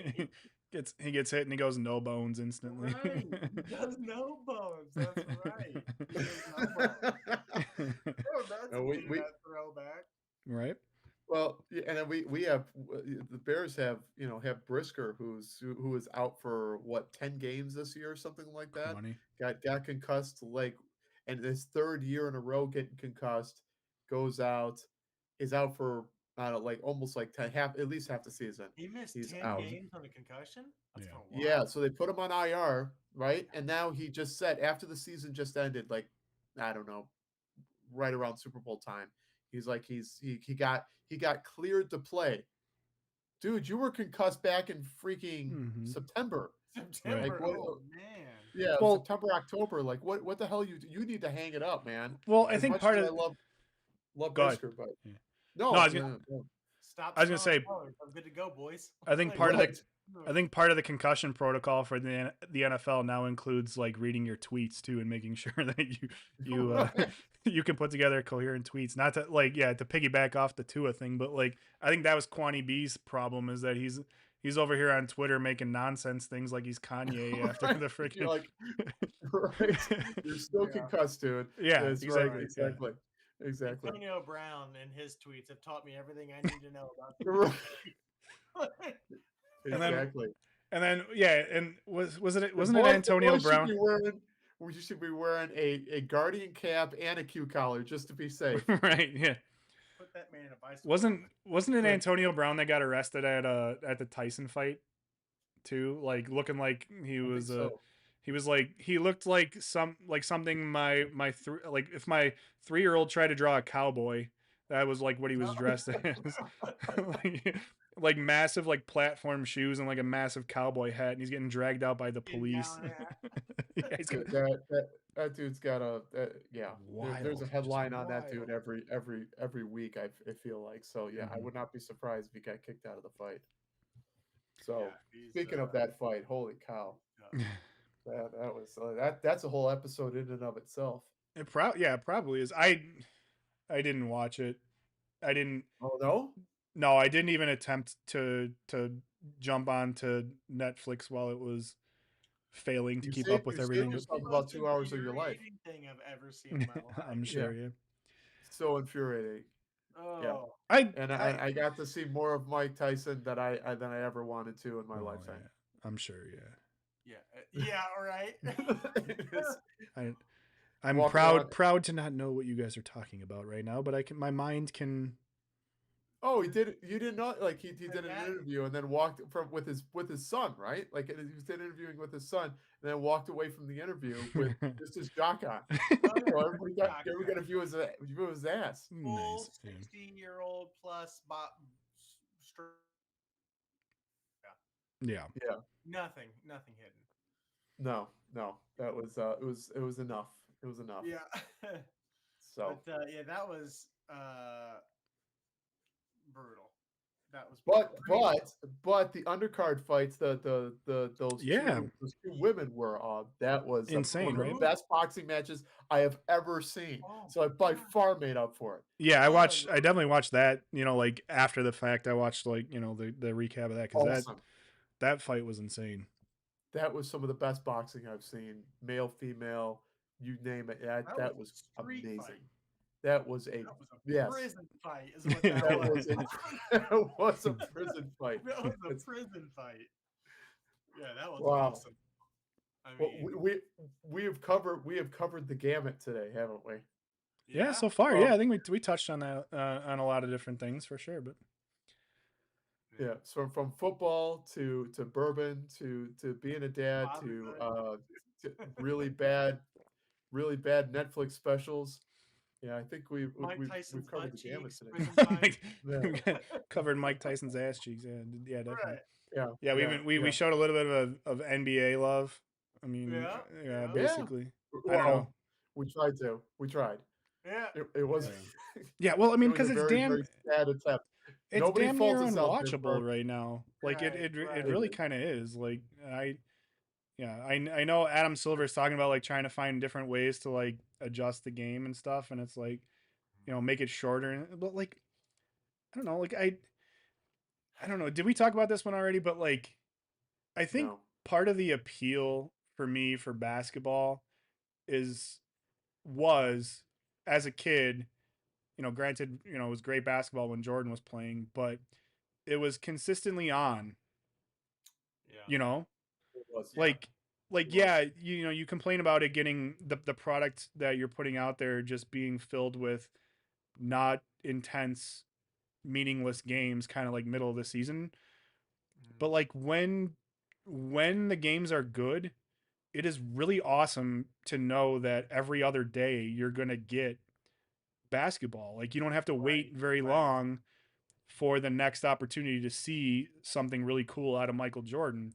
Speaker 1: he gets hit and he goes no bones instantly.
Speaker 3: right. He does no bones. That's right. He does no bones. Oh, that's a
Speaker 2: no,
Speaker 3: dude that throwback.
Speaker 1: Right?
Speaker 2: well, yeah, and then we have the Bears have have Brisker who is out for what 10 games this year or something like that.
Speaker 1: Corny.
Speaker 2: Got concussed like, and his third year in a row getting concussed, goes out, is out for I don't know, like almost like at least half the season.
Speaker 3: He missed
Speaker 2: He's
Speaker 3: 10
Speaker 2: out.
Speaker 3: games on a concussion? That's
Speaker 1: Yeah.
Speaker 3: kind of
Speaker 2: Yeah,
Speaker 3: wild.
Speaker 2: so they put him on IR, right? And now he just said after the season just ended, like I don't know, right around Super Bowl time. He's like he got cleared to play. Dude, you were concussed back in freaking
Speaker 1: Hmm.
Speaker 2: September.
Speaker 1: Right.
Speaker 2: Like
Speaker 3: September.
Speaker 2: what?
Speaker 3: Oh, man.
Speaker 2: Yeah,
Speaker 1: Well,
Speaker 2: September, October. Like what the hell you need to hang it up, man.
Speaker 1: well, I
Speaker 2: As
Speaker 1: think
Speaker 2: much
Speaker 1: part
Speaker 2: as
Speaker 1: of
Speaker 2: I love
Speaker 1: go ahead.
Speaker 2: Brisker, but
Speaker 1: Yeah. No,
Speaker 2: no,
Speaker 3: Stop
Speaker 1: I was gonna
Speaker 3: smelling
Speaker 1: say
Speaker 3: colors. I'm good to go, boys.
Speaker 1: I think
Speaker 3: Like,
Speaker 1: part of the
Speaker 2: right.
Speaker 1: I think part of the concussion protocol for the NFL now includes like reading your tweets too and making sure that you
Speaker 2: Right.
Speaker 1: you can put together coherent tweets. Not to like to piggyback off the Tua thing, but like I think that was Kwani B's problem is that he's over here on Twitter making nonsense things like he's Kanye after
Speaker 2: Right.
Speaker 1: the
Speaker 2: You're
Speaker 1: freaking
Speaker 2: like, right. You're still
Speaker 3: yeah.
Speaker 2: concussed, dude.
Speaker 1: yeah,
Speaker 2: That's right.
Speaker 1: exactly. Yeah.
Speaker 2: Exactly.
Speaker 3: Antonio Brown and his tweets have taught me everything I need to know about
Speaker 2: Right.
Speaker 3: the
Speaker 1: And then
Speaker 2: Exactly.
Speaker 1: yeah, and wasn't it
Speaker 2: The
Speaker 1: wasn't it
Speaker 2: boy, the
Speaker 1: Antonio
Speaker 2: boy should
Speaker 1: Brown?
Speaker 2: be wearing. We should be wearing a guardian cap and a Q collar just to be safe.
Speaker 1: Right, yeah.
Speaker 3: Put that man in a bicycle
Speaker 1: Wasn't
Speaker 3: helmet.
Speaker 1: wasn't it
Speaker 2: Right.
Speaker 1: Antonio Brown that got arrested at the Tyson fight too? Like looking like
Speaker 2: I think so.
Speaker 1: he was like he looked like something like if my 3-year-old tried to draw a cowboy, that was like what he was dressed as. like, like massive like platform shoes and like a massive cowboy hat, and he's getting dragged out by the
Speaker 3: Get
Speaker 1: police.
Speaker 3: down there.
Speaker 1: Yeah, he's got
Speaker 2: That dude's got a yeah. There's a
Speaker 1: wild, just
Speaker 2: headline on that dude
Speaker 1: wild.
Speaker 2: every week. I feel like so. Yeah, I
Speaker 1: Mhm.
Speaker 2: would not be surprised if he got kicked out of the fight. So
Speaker 3: Yeah, he's,
Speaker 2: speaking of that fight, holy cow,
Speaker 3: uh,
Speaker 2: that was that's a whole episode in and of itself.
Speaker 1: It probably is. I didn't watch it. I didn't.
Speaker 2: Oh no,
Speaker 1: No, I didn't even attempt to jump onto Netflix while it was failing to keep up with
Speaker 2: you saved
Speaker 1: everything. But
Speaker 2: yourself
Speaker 3: the
Speaker 2: about
Speaker 3: most
Speaker 2: 2 hours of your life.
Speaker 3: infuriating thing I've ever seen in my
Speaker 1: I'm
Speaker 3: life.
Speaker 2: Yeah,
Speaker 1: sure, yeah.
Speaker 2: so infuriating. Yeah,
Speaker 3: Oh,
Speaker 2: and I got to see more of Mike Tyson than I ever wanted to in my
Speaker 1: Oh,
Speaker 2: lifetime.
Speaker 1: yeah. I'm sure, yeah.
Speaker 3: yeah, right.
Speaker 2: It's
Speaker 1: I'm
Speaker 2: walking around.
Speaker 1: proud to not know what you guys are talking about right now, but my mind can.
Speaker 2: Oh, he did. You did not like he did an
Speaker 3: that-
Speaker 2: interview and then walked from with his son, right? Like he was interviewing with his son, and then walked away from the interview with just his jock on. So everybody got a view of his ass.
Speaker 3: Full
Speaker 1: Nice. Yeah.
Speaker 3: 60-year-old plus
Speaker 1: Yeah.
Speaker 2: Yeah.
Speaker 3: nothing hidden.
Speaker 2: No, no, that was it was enough. It was enough.
Speaker 3: Yeah.
Speaker 2: So,
Speaker 3: But yeah, that was brutal. That was
Speaker 2: but
Speaker 3: brutal. I mean,
Speaker 2: but the undercard fights,
Speaker 1: Yeah,
Speaker 2: those two women were that was one
Speaker 1: insane,
Speaker 2: of the
Speaker 1: right?
Speaker 3: who?
Speaker 2: best boxing matches I have ever seen.
Speaker 3: Oh
Speaker 2: So I
Speaker 3: my
Speaker 2: by
Speaker 3: god.
Speaker 2: far made up for it.
Speaker 1: Yeah,
Speaker 3: Oh,
Speaker 1: I definitely watched that. You know, like after the fact, I watched like the recap of that because
Speaker 2: Awesome.
Speaker 1: that fight was insane.
Speaker 2: That was some of the best boxing I've seen, male, female, you name it.
Speaker 3: that was
Speaker 2: That
Speaker 3: a
Speaker 2: was
Speaker 3: street
Speaker 2: amazing.
Speaker 3: fight.
Speaker 2: That was a
Speaker 3: That was a
Speaker 2: yes.
Speaker 3: prison fight, is what that
Speaker 2: That
Speaker 3: was.
Speaker 2: was a that was a prison fight.
Speaker 3: That was a
Speaker 2: It's
Speaker 3: prison fight. Yeah, that was
Speaker 2: wow.
Speaker 3: awesome. I
Speaker 2: Well,
Speaker 3: mean,
Speaker 2: we have covered the gamut today, haven't we?
Speaker 1: Yeah,
Speaker 3: yeah,
Speaker 1: so far, yeah,
Speaker 2: From
Speaker 1: I think we touched on that on a lot of different things for sure. But
Speaker 2: yeah,
Speaker 3: yeah.
Speaker 2: so from football to bourbon to being a dad
Speaker 3: Fatherhood.
Speaker 2: to really bad Netflix specials. Yeah, I think
Speaker 3: Mike
Speaker 2: we've
Speaker 3: Tyson's
Speaker 2: covered
Speaker 3: butt
Speaker 2: the gamut
Speaker 3: cheeks,
Speaker 2: today.
Speaker 3: prison fight.
Speaker 1: Like,
Speaker 2: Yeah,
Speaker 1: we got covered Mike Tyson's ass cheeks. Yeah, yeah, definitely.
Speaker 3: Right.
Speaker 2: yeah,
Speaker 1: Yeah, we
Speaker 2: yeah,
Speaker 1: even we
Speaker 2: yeah,
Speaker 1: showed a little bit of NBA love. I mean,
Speaker 3: Yeah.
Speaker 1: yeah,
Speaker 3: Yeah.
Speaker 2: yeah.
Speaker 1: basically. I don't know.
Speaker 2: Well, we tried to. We tried.
Speaker 3: Yeah.
Speaker 2: It was
Speaker 1: Yeah. Yeah, well, I
Speaker 2: it
Speaker 1: mean,
Speaker 2: was a
Speaker 1: because
Speaker 2: very very sad attempt.
Speaker 1: it's
Speaker 2: Nobody
Speaker 1: damn near
Speaker 2: faults us out there,
Speaker 1: unwatchable
Speaker 2: folks.
Speaker 1: right now. Like
Speaker 3: Right.
Speaker 1: it
Speaker 2: It
Speaker 3: Right.
Speaker 1: really
Speaker 2: is.
Speaker 1: kind of is. Like I know Adam Silver's talking about like trying to find different ways to like adjust the game and stuff, and it's like make it shorter. But like I don't know, like I don't know. Did we talk about this one already? But like I think
Speaker 2: No.
Speaker 1: part of the appeal for me for basketball is was as a kid, granted, it was great basketball when Jordan was playing, but it was consistently on,
Speaker 3: Yeah.
Speaker 1: you know?
Speaker 2: It was.
Speaker 3: Yeah.
Speaker 1: Like
Speaker 2: It was.
Speaker 1: yeah, you complain about it getting the product that you're putting out there just being filled with not intense, meaningless games kind of like middle of the season. But like when the games are good, it is really awesome to know that every other day you're going to get basketball. Like you don't have to
Speaker 3: Right.
Speaker 1: wait very
Speaker 3: Right.
Speaker 1: long for the next opportunity to see something really cool out of Michael Jordan.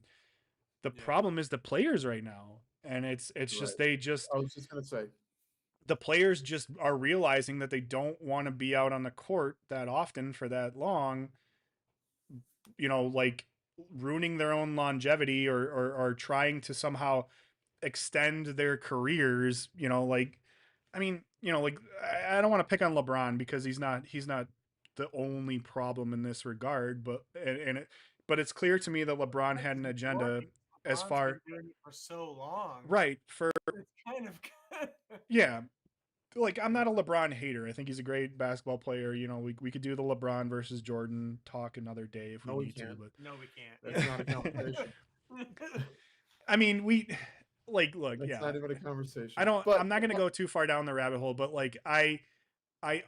Speaker 1: The
Speaker 3: Yeah.
Speaker 1: problem is the players right now. And it's
Speaker 2: Right.
Speaker 1: just they just
Speaker 2: I was just gonna say.
Speaker 1: the players just are realizing that they don't want to be out on the court that often for that long, like ruining their own longevity or trying to somehow extend their careers, like I mean, like I don't want to pick on LeBron because he's not the only problem in this regard, but it's clear to me that LeBron
Speaker 3: That's
Speaker 1: had
Speaker 3: the
Speaker 1: an agenda
Speaker 3: majority.
Speaker 1: as
Speaker 3: LeBron's been
Speaker 1: far
Speaker 3: doing it for so long.
Speaker 1: right for
Speaker 3: It's kind of
Speaker 1: yeah. Like I'm not a LeBron hater. I think he's a great basketball player. We could do the LeBron versus Jordan talk another day if we
Speaker 2: No, we
Speaker 1: need to,
Speaker 2: can't.
Speaker 3: No, we can't.
Speaker 2: That's
Speaker 3: Yeah.
Speaker 2: not a conversation.
Speaker 1: I mean, look,
Speaker 2: That's
Speaker 1: yeah.
Speaker 2: not even a conversation.
Speaker 1: I'm not going to go too far down the rabbit hole, but like I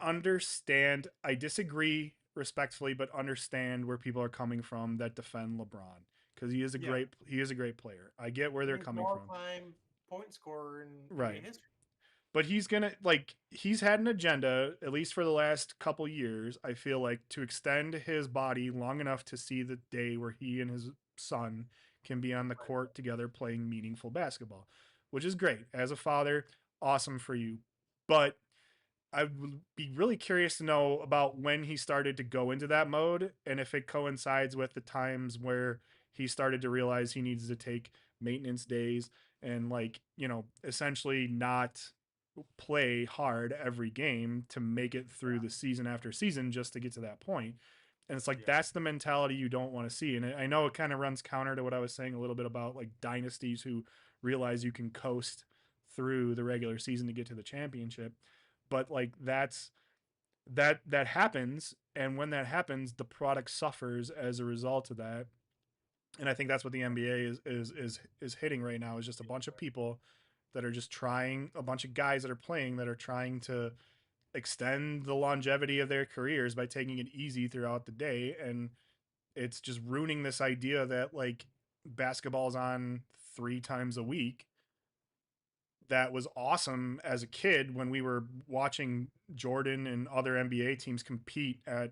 Speaker 1: understand. I disagree respectfully, but understand where people are coming from that defend LeBron because
Speaker 3: Yeah.
Speaker 1: he is a great player. I get where
Speaker 3: I
Speaker 1: they're
Speaker 3: mean, he's an
Speaker 1: coming from.
Speaker 3: all-time point scorer in NBA
Speaker 1: Right.
Speaker 3: history.
Speaker 1: But he's had an agenda at least for the last couple years, I feel like, to extend his body long enough to see the day where he and his son can be on the court together playing meaningful basketball, which is great. As a father, awesome for you. But I would be really curious to know about when he started to go into that mode and if it coincides with the times where he started to realize he needs to take maintenance days and essentially not play hard every game to make it through the season after season just to get to that point. And it's like
Speaker 3: Yeah.
Speaker 1: that's the mentality you don't want to see. And I know it kind of runs counter to what I was saying a little bit about like dynasties who realize you can coast through the regular season to get to the championship. But like that happens, and when that happens, the product suffers as a result of that. And I think that's what the NBA is hitting right now is just a bunch of people that are just trying, a bunch of guys that are playing that are trying to extend the longevity of their careers by taking it easy throughout the day, and it's just ruining this idea that like basketball's on 3 times a week. That was awesome as a kid when we were watching Jordan and other NBA teams compete at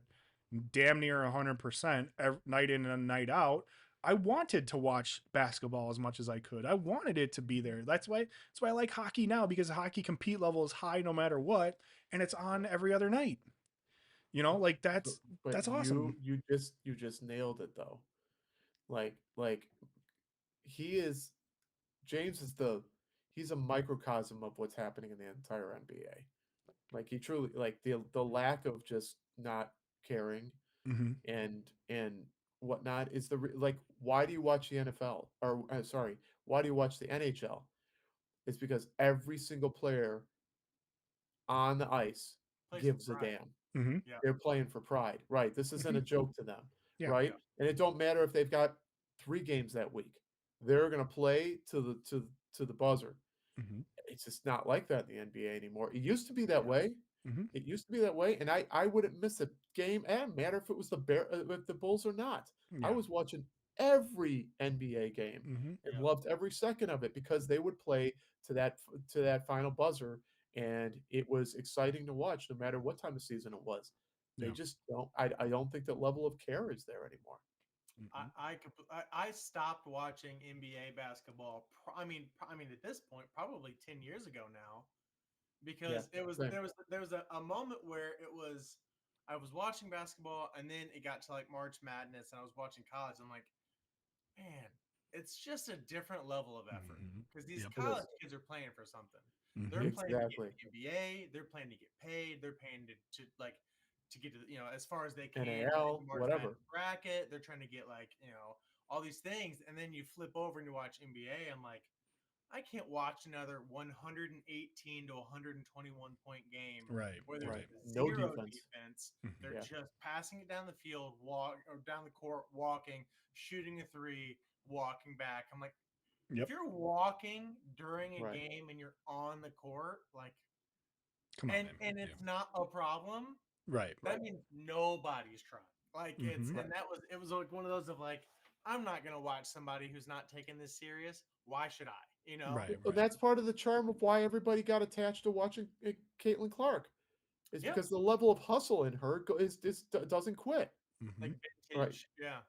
Speaker 1: damn near 100% night in and night out, I wanted to watch basketball as much as I could. I wanted it to be there. That's why I like hockey now, because hockey compete level is high no matter what, and it's on every other night. Like
Speaker 2: But,
Speaker 1: that's awesome.
Speaker 2: you just nailed it though. Like he is James is he's a microcosm of what's happening in the entire NBA. Like he truly like the lack of just not caring
Speaker 1: Hmm.
Speaker 2: and whatnot is like why do you watch the NFL or sorry, why do you watch the NHL? It's because every single player on the ice
Speaker 3: Plays for
Speaker 2: gives a
Speaker 3: pride.
Speaker 2: damn.
Speaker 1: Hmm.
Speaker 3: Yeah.
Speaker 2: They're playing for pride, right? This isn't
Speaker 1: Hmm.
Speaker 2: a joke to them,
Speaker 1: Yeah.
Speaker 2: right?
Speaker 3: Yeah.
Speaker 2: And it don't matter if they've got 3 games that week. They're going to play to the buzzer.
Speaker 1: Hmm.
Speaker 2: It's just not like that in the NBA anymore. It used to be that
Speaker 3: Yeah.
Speaker 2: way.
Speaker 1: Hmm.
Speaker 2: It used to be that way, and I wouldn't miss a game. It didn't matter if it was if the Bulls or not. I
Speaker 1: Yeah.
Speaker 2: was watching every NBA game
Speaker 1: Hmm.
Speaker 2: and
Speaker 3: Yeah.
Speaker 2: loved every second of it because they would play to that final buzzer, and it was exciting to watch no matter what time of season it was. They
Speaker 1: Yeah.
Speaker 2: just don't. I don't think that level of care is there anymore.
Speaker 1: Hmm.
Speaker 3: I stopped watching NBA basketball. I mean, at this point, probably 10 years ago now,
Speaker 2: Yeah,
Speaker 3: because
Speaker 2: same.
Speaker 3: there was a moment where it was I was watching basketball, and then it got to like March Madness, and I was watching college. I'm like, man, it's just a different level of effort
Speaker 1: Hmm.
Speaker 3: because these
Speaker 1: Yep.
Speaker 2: It
Speaker 3: college
Speaker 2: is
Speaker 3: kids are playing for something. They're
Speaker 1: Hmm.
Speaker 3: playing to get
Speaker 2: exactly
Speaker 3: to the NBA. They're playing to get paid. They're paying to like to get to as far as they can to make the
Speaker 2: NAL,
Speaker 3: March
Speaker 2: whatever.
Speaker 3: Madness bracket. They're trying to get like all these things, and then you flip over and you watch NBA. I'm like, I can't watch another 118 to 121 point game
Speaker 1: Right.
Speaker 3: where there's
Speaker 2: Right.
Speaker 1: Right.
Speaker 2: No
Speaker 3: zero
Speaker 2: defense.
Speaker 3: defense.
Speaker 1: Hmm.
Speaker 3: They're
Speaker 2: Yeah.
Speaker 3: just passing it down the field, down the court, walking, shooting a three, walking back. I'm like, if
Speaker 1: Yep.
Speaker 3: you're walking during a
Speaker 2: Right.
Speaker 3: game and you're on the court, like,
Speaker 1: Come on, man.
Speaker 3: and
Speaker 1: Yeah.
Speaker 3: it's not a problem,
Speaker 1: Right.
Speaker 3: that
Speaker 2: Right.
Speaker 3: means nobody's trying. Like
Speaker 1: Hmm.
Speaker 2: Right.
Speaker 3: and it was like one of those of like, I'm not gonna watch somebody who's not taking this serious. Why should I? You know?
Speaker 1: Right.
Speaker 2: Well,
Speaker 1: Right.
Speaker 2: that's part of the charm of why everybody got attached to watching Caitlin Clark, is
Speaker 3: Yep.
Speaker 2: because the level of hustle in her doesn't quit.
Speaker 1: Hmm.
Speaker 3: Like
Speaker 2: Right.
Speaker 3: vintage, yeah,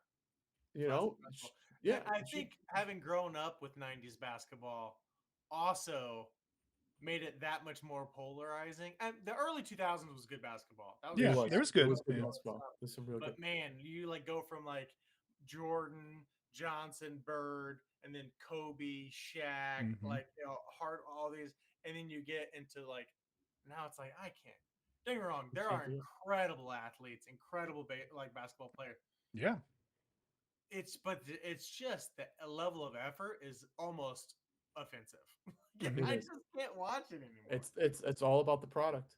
Speaker 2: You
Speaker 3: classic
Speaker 2: know.
Speaker 3: basketball. And
Speaker 2: Yeah.
Speaker 3: I think having grown up with '90s basketball also made it that much more polarizing. And the early 2000s was good basketball. That was
Speaker 2: It
Speaker 3: the
Speaker 1: Yeah.
Speaker 2: was.
Speaker 1: There
Speaker 3: shit.
Speaker 1: was
Speaker 2: It
Speaker 1: good.
Speaker 2: was good
Speaker 1: Yeah.
Speaker 3: All that
Speaker 2: basketball.
Speaker 3: stuff.
Speaker 2: There's some real good.
Speaker 3: But man, you like go from like Jordan, Johnson, Bird, and then Kobe, Shaq,
Speaker 1: Hmm.
Speaker 3: like Hart, all these, and then you get into like now it's like I can't. Don't get me wrong,
Speaker 2: You
Speaker 3: there
Speaker 2: can't
Speaker 3: are
Speaker 2: do it.
Speaker 3: incredible athletes, incredible like basketball players.
Speaker 1: Yeah.
Speaker 3: It's just that a level of effort is almost offensive.
Speaker 1: Hmm.
Speaker 2: It
Speaker 3: I
Speaker 2: is.
Speaker 3: just can't watch it anymore.
Speaker 2: It's all about the product.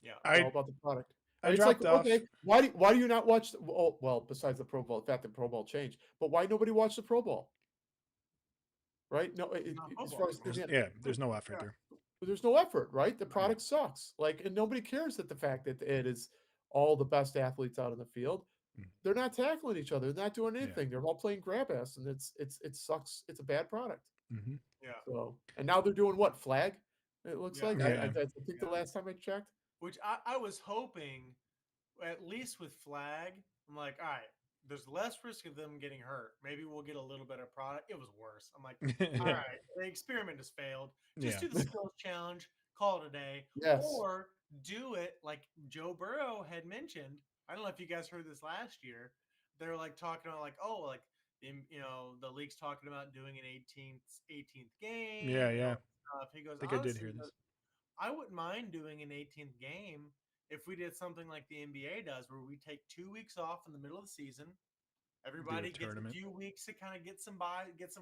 Speaker 3: Yeah.
Speaker 2: It's all
Speaker 1: I
Speaker 2: about the product.
Speaker 1: I
Speaker 2: It's like,
Speaker 1: dropped off.
Speaker 2: okay, why do you not watch? Well, besides the Pro Bowl, the fact that Pro Bowl changed, but why nobody watched the Pro Bowl? Right? No,
Speaker 3: It's not
Speaker 2: as
Speaker 3: football
Speaker 2: far as
Speaker 3: anymore.
Speaker 1: There's no effort
Speaker 3: Yeah.
Speaker 1: there.
Speaker 2: there's no effort, right? The
Speaker 1: Yeah.
Speaker 2: product sucks. Like, and nobody cares that the fact that it is all the best athletes out on the field.
Speaker 1: Mm.
Speaker 2: They're not tackling each other. They're not doing
Speaker 1: Yeah.
Speaker 2: anything. They're all playing grab ass, and it sucks. It's a bad product.
Speaker 1: Hmm.
Speaker 3: Yeah.
Speaker 2: So, and now they're doing what, flag? It looks
Speaker 3: Yeah.
Speaker 2: like
Speaker 1: Yeah.
Speaker 2: I think the
Speaker 3: Yeah.
Speaker 2: last time I checked.
Speaker 3: Which I was hoping, at least with flag, I'm like, all right, there's less risk of them getting hurt. Maybe we'll get a little bit of product. It was worse. I'm like, all
Speaker 2: Yeah.
Speaker 3: right, the experiment has failed. Just
Speaker 1: Yeah.
Speaker 3: do the skills challenge, call it a day,
Speaker 2: Yes.
Speaker 3: or do it like Joe Burrow had mentioned. I don't know if you guys heard this last year. They're like talking about like, oh, like the league's talking about doing an 18th
Speaker 1: Yeah.
Speaker 3: game and
Speaker 1: Yeah.
Speaker 3: all that stuff. He goes,
Speaker 1: I think I did
Speaker 3: honestly,
Speaker 1: hear
Speaker 3: he goes,
Speaker 1: this.
Speaker 3: I wouldn't mind doing an 18th game if we did something like the NBA does, where we take 2 weeks off in the middle of the season.
Speaker 1: Do a
Speaker 3: Everybody gets a
Speaker 1: tournament.
Speaker 3: few weeks to kind of get some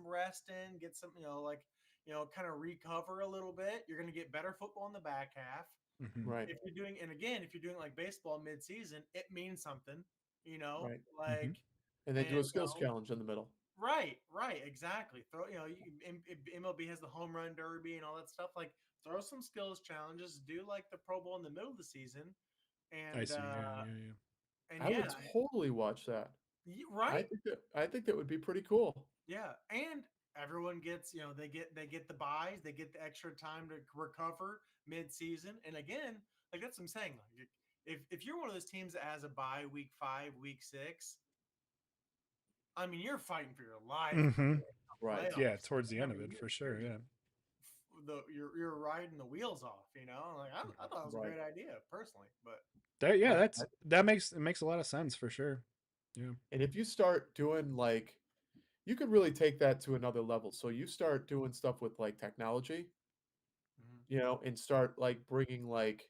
Speaker 3: rest in, get some, kind of recover a little bit. You're going to get better football in the back half.
Speaker 1: Hmm.
Speaker 2: Right.
Speaker 3: If you're doing, and again, if you're doing like baseball mid-season, it means something,
Speaker 2: Right.
Speaker 1: Hmm.
Speaker 3: like,
Speaker 2: And then do
Speaker 3: and
Speaker 2: a skills challenge in the middle.
Speaker 3: right, exactly. Throw, MLB has the home run derby and all that stuff. Like, throw some skills challenges, do like the Pro Bowl in the middle of the season,
Speaker 1: I
Speaker 3: and
Speaker 1: see. Yeah. Yeah. Yeah.
Speaker 3: and
Speaker 2: I would
Speaker 3: yeah,
Speaker 2: totally watch that.
Speaker 3: right,
Speaker 2: I think that would be pretty cool.
Speaker 3: yeah, and everyone gets, they get the buys, they get the extra time to recover mid-season, and again, like that's what I'm saying. Like, if you're one of those teams that has a bye week 5, week 6, I mean, you're fighting for your life.
Speaker 1: Mm-hmm.
Speaker 2: Right.
Speaker 1: Yeah,
Speaker 3: Playoffs.
Speaker 1: towards the
Speaker 3: I
Speaker 1: end of
Speaker 3: mean,
Speaker 1: it for sure. Yeah.
Speaker 3: you're riding the wheels off. Like I thought it was a
Speaker 2: Right.
Speaker 3: great idea personally, but
Speaker 1: Yeah,
Speaker 2: I,
Speaker 1: that makes a lot of sense for sure. Yeah.
Speaker 2: and if you start doing like, you could really take that to another level. So you start doing stuff with like technology, and start like bringing like,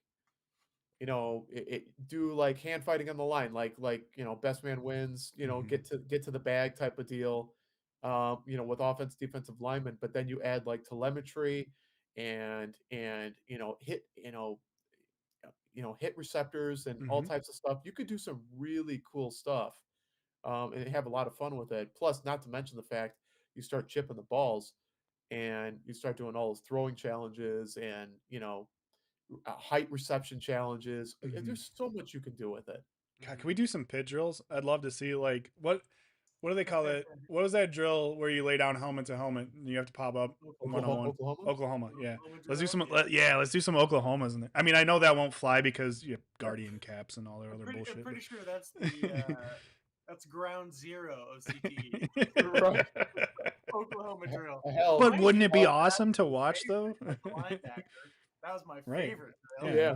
Speaker 2: do like hand fighting on the line, like best man wins,
Speaker 1: Mm-hmm.
Speaker 2: get to the bag type of deal, with offense defensive linemen. But then you add like telemetry and hit receptors and all
Speaker 1: Mm-hmm.
Speaker 2: types of stuff. You could do some really cool stuff, and have a lot of fun with it. Plus, not to mention the fact you start chipping the balls and you start doing all those throwing challenges and height reception challenges.
Speaker 1: Mm-hmm.
Speaker 2: There's so much you can do with it.
Speaker 1: God, can we do some pit drills? I'd love to see like what do they call it? What was that drill where you lay down helmet to helmet and you have to pop up one on
Speaker 2: Oklahoma,
Speaker 1: one?
Speaker 2: Oklahoma.
Speaker 1: Oklahoma, yeah.
Speaker 3: Oklahoma
Speaker 1: Let's do
Speaker 3: drill,
Speaker 1: some.
Speaker 3: yeah.
Speaker 1: Let's do some Oklahomas in there. I mean, I know that won't fly because you have guardian caps and all their other
Speaker 3: I'm
Speaker 1: bullshit.
Speaker 3: pretty sure that's that's ground zero of CTE.
Speaker 2: Right.
Speaker 3: Oklahoma drill.
Speaker 2: Hell,
Speaker 1: But
Speaker 3: Mind
Speaker 1: wouldn't
Speaker 3: you,
Speaker 1: it be
Speaker 3: that's
Speaker 1: awesome to
Speaker 3: my
Speaker 1: watch though?
Speaker 3: favorite as a linebacker. That was my
Speaker 1: Right.
Speaker 3: favorite drill.
Speaker 1: Yeah.
Speaker 2: yeah.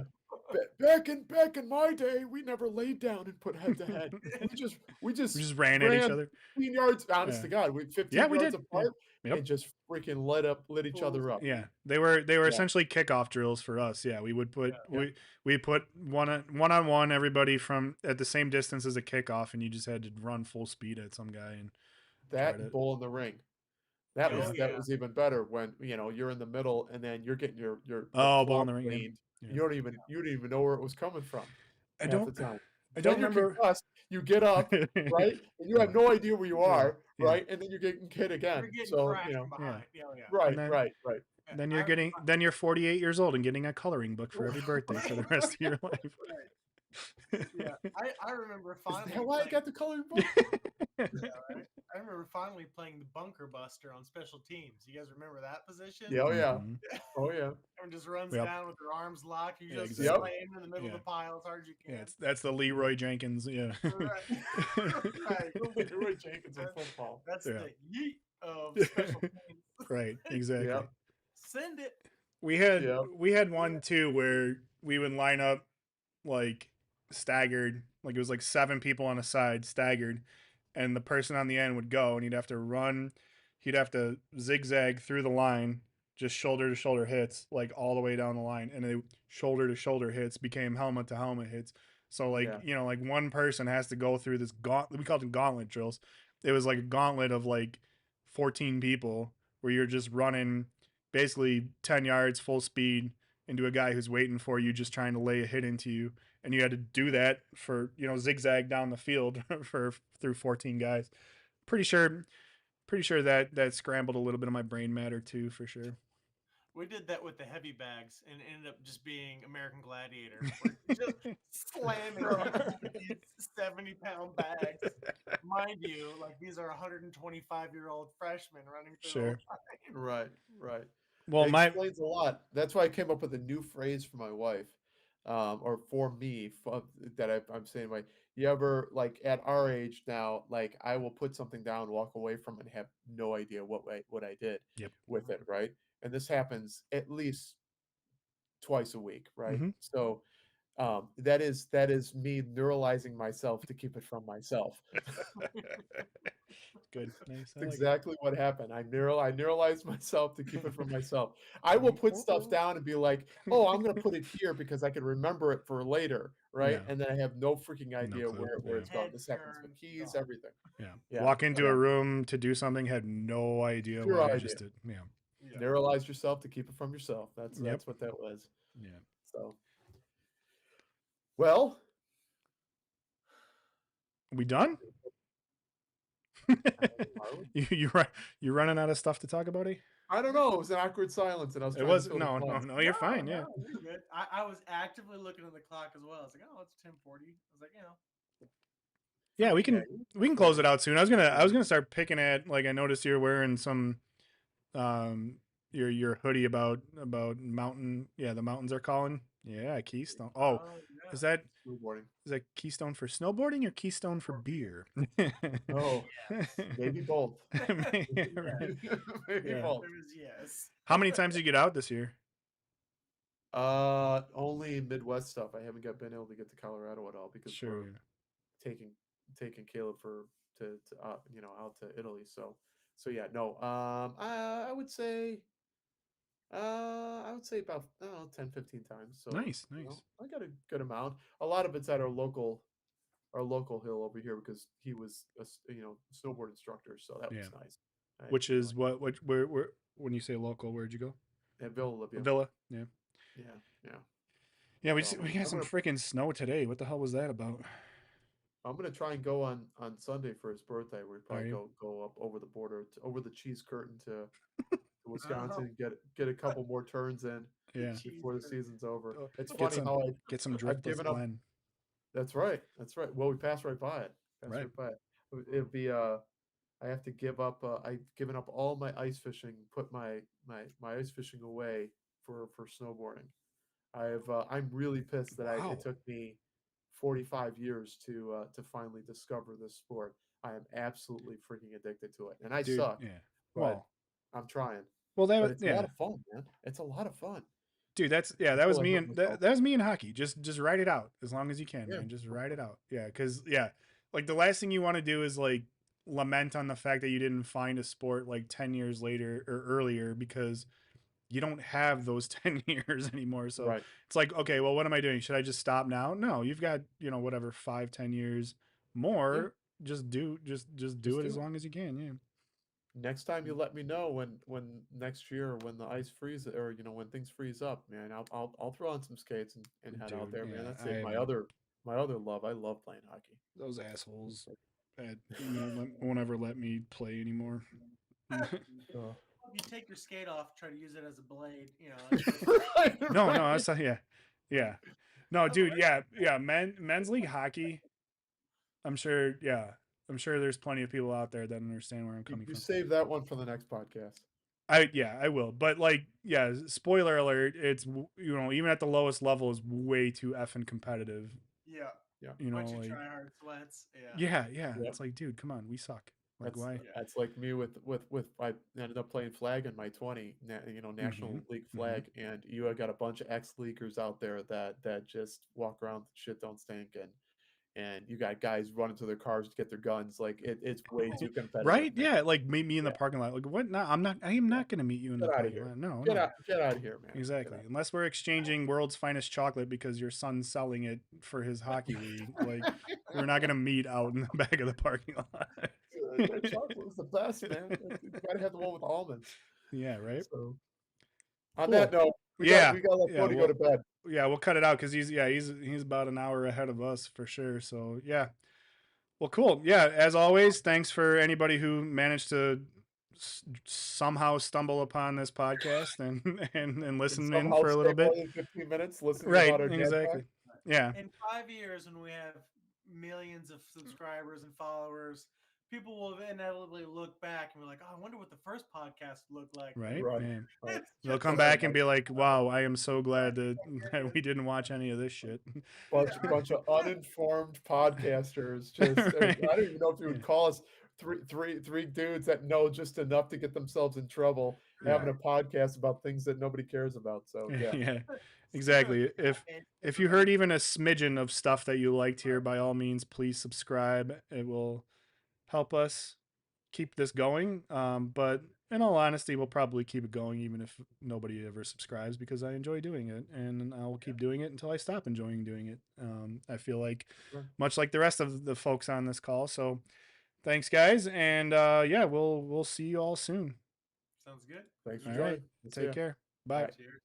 Speaker 2: Back in my day, we never laid down and put head to head. We
Speaker 1: We
Speaker 2: just
Speaker 1: just ran at each
Speaker 2: ran
Speaker 1: other.
Speaker 2: 15 yards. Honest
Speaker 1: Yeah.
Speaker 2: to God, we 15
Speaker 1: Yeah, we
Speaker 2: yards
Speaker 1: did. Yeah.
Speaker 2: apart
Speaker 1: Yep.
Speaker 2: and just freaking lit each
Speaker 3: Full
Speaker 2: other up.
Speaker 1: Yeah,
Speaker 3: speed.
Speaker 1: they were
Speaker 2: Yeah.
Speaker 1: essentially kickoff drills for us. Yeah, we would put
Speaker 3: Yeah.
Speaker 1: we put one on one everybody from at the same distance as a kickoff, and you just had to run full speed at some guy and try
Speaker 2: That
Speaker 1: to.
Speaker 2: and bull in the ring. That
Speaker 1: Yeah.
Speaker 2: was
Speaker 3: Oh
Speaker 2: that
Speaker 3: yeah.
Speaker 2: was even better when you're in the middle and then you're getting your
Speaker 1: Oh, ball in
Speaker 2: club
Speaker 1: the ring. Yeah.
Speaker 2: cleaned.
Speaker 1: Yeah.
Speaker 2: You don't even know where it was coming from
Speaker 1: I
Speaker 2: half the
Speaker 1: don't.
Speaker 2: time.
Speaker 1: I don't
Speaker 2: Then you're
Speaker 1: remember.
Speaker 2: concussed. You get up, right, and you
Speaker 1: Yeah.
Speaker 2: have no idea where you
Speaker 1: Yeah.
Speaker 2: are,
Speaker 1: Yeah.
Speaker 2: right, and then you're getting hit again.
Speaker 3: You're getting
Speaker 2: So
Speaker 3: crashed from
Speaker 1: Yeah.
Speaker 3: behind. Yeah, oh, yeah.
Speaker 1: And
Speaker 2: right, right, right.
Speaker 1: then
Speaker 3: I,
Speaker 1: then you're 48 years old and getting a coloring book for every birthday for the rest of your life.
Speaker 3: yeah. I remember
Speaker 2: Is
Speaker 3: finally
Speaker 2: that why I
Speaker 3: playing.
Speaker 2: got the coloring book?
Speaker 3: I remember finally playing the bunker buster on special teams. You guys remember that position?
Speaker 2: Yeah, oh yeah,
Speaker 1: Mhm.
Speaker 2: oh yeah.
Speaker 3: Everyone just runs
Speaker 1: Yep.
Speaker 3: down with their arms locked. You
Speaker 1: Yeah,
Speaker 3: just
Speaker 1: exactly.
Speaker 3: slam in the middle of
Speaker 1: Yeah.
Speaker 3: the pile as hard as you
Speaker 1: Yeah,
Speaker 3: can.
Speaker 1: that's the Leroy Jenkins. Yeah.
Speaker 3: Right. Right.
Speaker 2: Leroy Jenkins in
Speaker 3: That's,
Speaker 2: football.
Speaker 3: that's
Speaker 1: Yeah.
Speaker 3: the yeet of special teams.
Speaker 1: Right. Exactly.
Speaker 2: Yep,
Speaker 3: Send it.
Speaker 2: yep,
Speaker 1: We had one too where we would line up like staggered, like it was like 7 people on a side staggered, and the person on the end would go and he'd have to run, he'd have to zigzag through the line, just shoulder to shoulder hits, like all the way down the line, and the shoulder to shoulder hits became helmet to helmet hits. So like
Speaker 2: yeah,
Speaker 1: like one person has to go through this gauntlet. We called them gauntlet drills. It was like a gauntlet of like 14 people where you're just running basically 10 yards full speed into a guy who's waiting for you, just trying to lay a hit into you, and you had to do that for zigzag down the field for through 14 guys. Pretty sure that scrambled a little bit of my brain matter too, for sure.
Speaker 3: We did that with the heavy bags and it ended up just being American Gladiator. We're just slamming these 70-pound bags. Mind you, like these are 125-year-old freshmen running through the
Speaker 1: Sure.
Speaker 3: line.
Speaker 2: right, right.
Speaker 1: Well,
Speaker 2: It
Speaker 1: my
Speaker 2: explains a lot. That's why I came up with a new phrase for my wife, or for me, that I'm saying. Like, you ever like at our age now, like I will put something down, walk away from it, and have no idea what I did
Speaker 1: yep.
Speaker 2: with it, right? And this happens at least twice a week, right?
Speaker 1: Mm-hmm.
Speaker 2: So that is me neuralizing myself to keep it from myself.
Speaker 1: Good, nice. I
Speaker 2: That's
Speaker 1: like it.
Speaker 2: exactly what happened. I neuralized myself to keep it from myself. I will put stuff down and be like, "Oh, I'm going to put it here because I can remember it for later," right?
Speaker 1: Yeah.
Speaker 2: And then I have no freaking
Speaker 1: No
Speaker 2: idea
Speaker 1: clue.
Speaker 2: where
Speaker 1: Yeah.
Speaker 2: it's gone.
Speaker 3: Head
Speaker 2: This happens with
Speaker 3: turn,
Speaker 2: keys,
Speaker 3: gone.
Speaker 2: everything.
Speaker 1: Yeah.
Speaker 2: Yeah,
Speaker 1: Walk into
Speaker 2: yeah.
Speaker 1: a room to do something, had no idea
Speaker 2: Zero
Speaker 1: what I
Speaker 2: idea.
Speaker 1: just did. Yeah.
Speaker 3: Yeah.
Speaker 2: Neuralize yourself to keep it from yourself.
Speaker 1: Yep.
Speaker 2: That's what that was.
Speaker 1: Yeah.
Speaker 2: So, well,
Speaker 1: We done? You running out of stuff to talk about?
Speaker 2: I don't know. It was an awkward silence, and I was
Speaker 1: It
Speaker 2: trying
Speaker 1: was
Speaker 2: to fill the
Speaker 1: no,
Speaker 2: blanks.
Speaker 1: you're fine. Yeah.
Speaker 3: No, you're good. I was actively looking at the clock as well. I was like, oh, it's 10:40. I was like,
Speaker 1: Yeah, we
Speaker 2: Yeah,
Speaker 1: can close it out soon. I was gonna start picking at, like, I noticed you're wearing some your hoodie about mountain. Yeah, the mountains are calling. Yeah, Keystone. Oh, Is that
Speaker 2: Snowboarding.
Speaker 1: is that Keystone for snowboarding or Keystone for beer?
Speaker 2: Oh,
Speaker 3: Yes.
Speaker 2: maybe both.
Speaker 1: Maybe
Speaker 2: Maybe
Speaker 1: Yeah.
Speaker 2: both.
Speaker 3: There was yes.
Speaker 1: How many times did you get out this year?
Speaker 2: Only Midwest stuff. I haven't been able to get to Colorado at all because
Speaker 1: Sure.
Speaker 2: we're taking Caleb to out to Italy. So yeah, no. I would say about 10, 15 times. So
Speaker 1: Nice.
Speaker 2: I got a good amount. A lot of it's at our local hill over here because he was a snowboard instructor, so that
Speaker 1: Yeah.
Speaker 2: was nice.
Speaker 1: Which is what where when you say local, where'd you go?
Speaker 2: At Villa Olivia.
Speaker 1: Villa. Yeah.
Speaker 2: Yeah.
Speaker 1: Yeah,
Speaker 2: So
Speaker 1: we got some freaking snow today. What the hell was that about?
Speaker 2: I'm gonna try and go on Sunday for his birthday. We
Speaker 1: Are
Speaker 2: probably
Speaker 1: you?
Speaker 2: go up over the border over the cheese curtain to Wisconsin,
Speaker 3: Oh,
Speaker 2: get a couple more turns in
Speaker 1: Yeah.
Speaker 3: cheese
Speaker 2: before the
Speaker 3: curd.
Speaker 2: season's over.
Speaker 1: Oh,
Speaker 2: It's
Speaker 1: Get
Speaker 2: funny
Speaker 1: some
Speaker 2: how
Speaker 1: get some
Speaker 2: I've
Speaker 1: driftless
Speaker 2: given up.
Speaker 1: Glen.
Speaker 2: That's right. That's right. Well, we passed right by it. Passed
Speaker 1: Right.
Speaker 2: right by it. It'd be I have to give up. I've given up all my ice fishing. Put my ice fishing away for snowboarding. I'm really pissed that it
Speaker 1: Wow.
Speaker 2: took me 45 years to finally discover this sport. I am absolutely freaking addicted to it, and I
Speaker 1: Dude,
Speaker 2: suck,
Speaker 1: yeah.
Speaker 2: but
Speaker 1: Well,
Speaker 2: I'm trying.
Speaker 1: well
Speaker 2: But it's a lot
Speaker 1: yeah.
Speaker 2: of fun, man. It's a lot of fun
Speaker 1: Dude, that was
Speaker 2: until I
Speaker 1: me
Speaker 2: hurt
Speaker 1: and
Speaker 2: myself.
Speaker 1: that was me in hockey. Just write it out as long as you can,
Speaker 2: Yeah,
Speaker 1: man. Just write it out. Yeah, cuz yeah, like the last thing you want to do is like lament on the fact that you didn't find a sport like 10 years later or earlier because you don't have those 10 years anymore. So
Speaker 2: right.
Speaker 1: it's like, okay, well, what am I doing? Should I just stop now? No, you've got, whatever, 5, 10 years
Speaker 2: Yeah,
Speaker 1: more. Just do
Speaker 2: just
Speaker 1: it as
Speaker 2: do it.
Speaker 1: long as you can. Yeah.
Speaker 2: Next time you let me know when next year when the ice freezes or when things freeze up, man. I'll throw on some skates and head out
Speaker 1: Dude,
Speaker 2: there, man.
Speaker 1: yeah,
Speaker 2: That's
Speaker 1: I
Speaker 2: it.
Speaker 1: have
Speaker 2: My other love. I love playing hockey.
Speaker 1: those assholes that won't ever let me play anymore.
Speaker 2: Uh,
Speaker 3: You take your skate off, try to use it as a blade. You know, that's just
Speaker 2: right,
Speaker 1: No,
Speaker 2: right.
Speaker 1: that's not, yeah. Yeah. No, dude, yeah, men's league hockey, I'm sure, yeah. I'm sure there's plenty of people out there that understand where I'm coming
Speaker 2: You
Speaker 1: from.
Speaker 2: save that one for the next podcast.
Speaker 1: I will. But like, yeah, spoiler alert, it's even at the lowest level is way too effing competitive.
Speaker 3: yeah.
Speaker 2: Yeah.
Speaker 3: Bunch of
Speaker 1: Like
Speaker 3: try hard sweats. Yeah.
Speaker 1: yeah.
Speaker 2: Yep.
Speaker 1: It's like, dude, come on, we suck. Like
Speaker 2: That's
Speaker 1: why?
Speaker 3: Yeah.
Speaker 2: that's like me with I ended up playing flag in my 20,
Speaker 1: Mm-hmm.
Speaker 2: National League
Speaker 1: Mm-hmm.
Speaker 2: flag, and you have got a bunch of ex-leaguers out there that just walk around shit don't stink, and you got guys running to their cars to get their guns. Like it's way too competitive,
Speaker 1: Right?
Speaker 2: man.
Speaker 1: Yeah, like meet me in the
Speaker 2: Yeah,
Speaker 1: parking lot. Like what? No, I am
Speaker 2: yeah.
Speaker 1: not gonna meet you in the
Speaker 2: Get out of
Speaker 1: parking
Speaker 2: here.
Speaker 1: lot. No.
Speaker 2: Get out of here, man. Get
Speaker 1: Exactly.
Speaker 2: out.
Speaker 1: Unless we're exchanging world's finest chocolate because your son's selling it for his hockey league. Like we're not gonna meet out in the back of the parking lot.
Speaker 2: That chocolate was the best, man. You gotta have the one with almonds.
Speaker 1: Yeah, right.
Speaker 2: So on that
Speaker 1: Cool.
Speaker 2: note,
Speaker 1: Yeah.
Speaker 2: we got to let
Speaker 1: Yeah.
Speaker 2: Cody go to bed.
Speaker 1: We'll cut it out because he's about an hour ahead of us for sure. So yeah. Well, cool. Yeah. As always, thanks for anybody who managed to somehow stumble upon this podcast and and
Speaker 2: And
Speaker 1: listen in
Speaker 2: somehow
Speaker 1: for a
Speaker 2: stay
Speaker 1: little
Speaker 2: more
Speaker 1: bit.
Speaker 2: than 15 minutes listening
Speaker 1: Right.
Speaker 2: about our dad talk.
Speaker 1: Exactly. Yeah.
Speaker 3: In 5 years, when we have millions of subscribers and followers, people will inevitably look back and be like, "Oh, I wonder what the first podcast looked like."
Speaker 1: Right.
Speaker 2: Right,
Speaker 1: Yeah.
Speaker 2: right.
Speaker 3: It's
Speaker 1: They'll
Speaker 3: just
Speaker 1: come
Speaker 2: Bunch of
Speaker 1: back and be like, "Wow, I am so glad that, that we
Speaker 3: hilarious.
Speaker 1: didn't watch any of this shit."
Speaker 2: bunch of uninformed podcasters. Just
Speaker 1: Right.
Speaker 2: I don't even know if you
Speaker 1: Yeah.
Speaker 2: would call us three dudes that know just enough to get themselves in trouble
Speaker 1: Yeah.
Speaker 2: having a podcast about things that nobody cares about. So yeah,
Speaker 1: Yeah. Exactly. If you heard
Speaker 3: Information.
Speaker 1: even a smidgen of stuff that you liked here, by all means, please subscribe. It will help us keep this going. But in all honesty, we'll probably keep it going even if nobody ever subscribes because I enjoy doing it and I will keep doing it until I stop enjoying doing it. I feel like
Speaker 2: sure.
Speaker 1: much like the rest of the folks on this call. So thanks guys. And yeah, we'll see you all soon.
Speaker 3: Sounds good.
Speaker 2: Thanks for
Speaker 1: All
Speaker 2: joining.
Speaker 1: right.
Speaker 2: We'll see
Speaker 1: Take
Speaker 2: ya.
Speaker 1: care.
Speaker 2: All
Speaker 1: Bye.
Speaker 2: right.
Speaker 3: Cheers.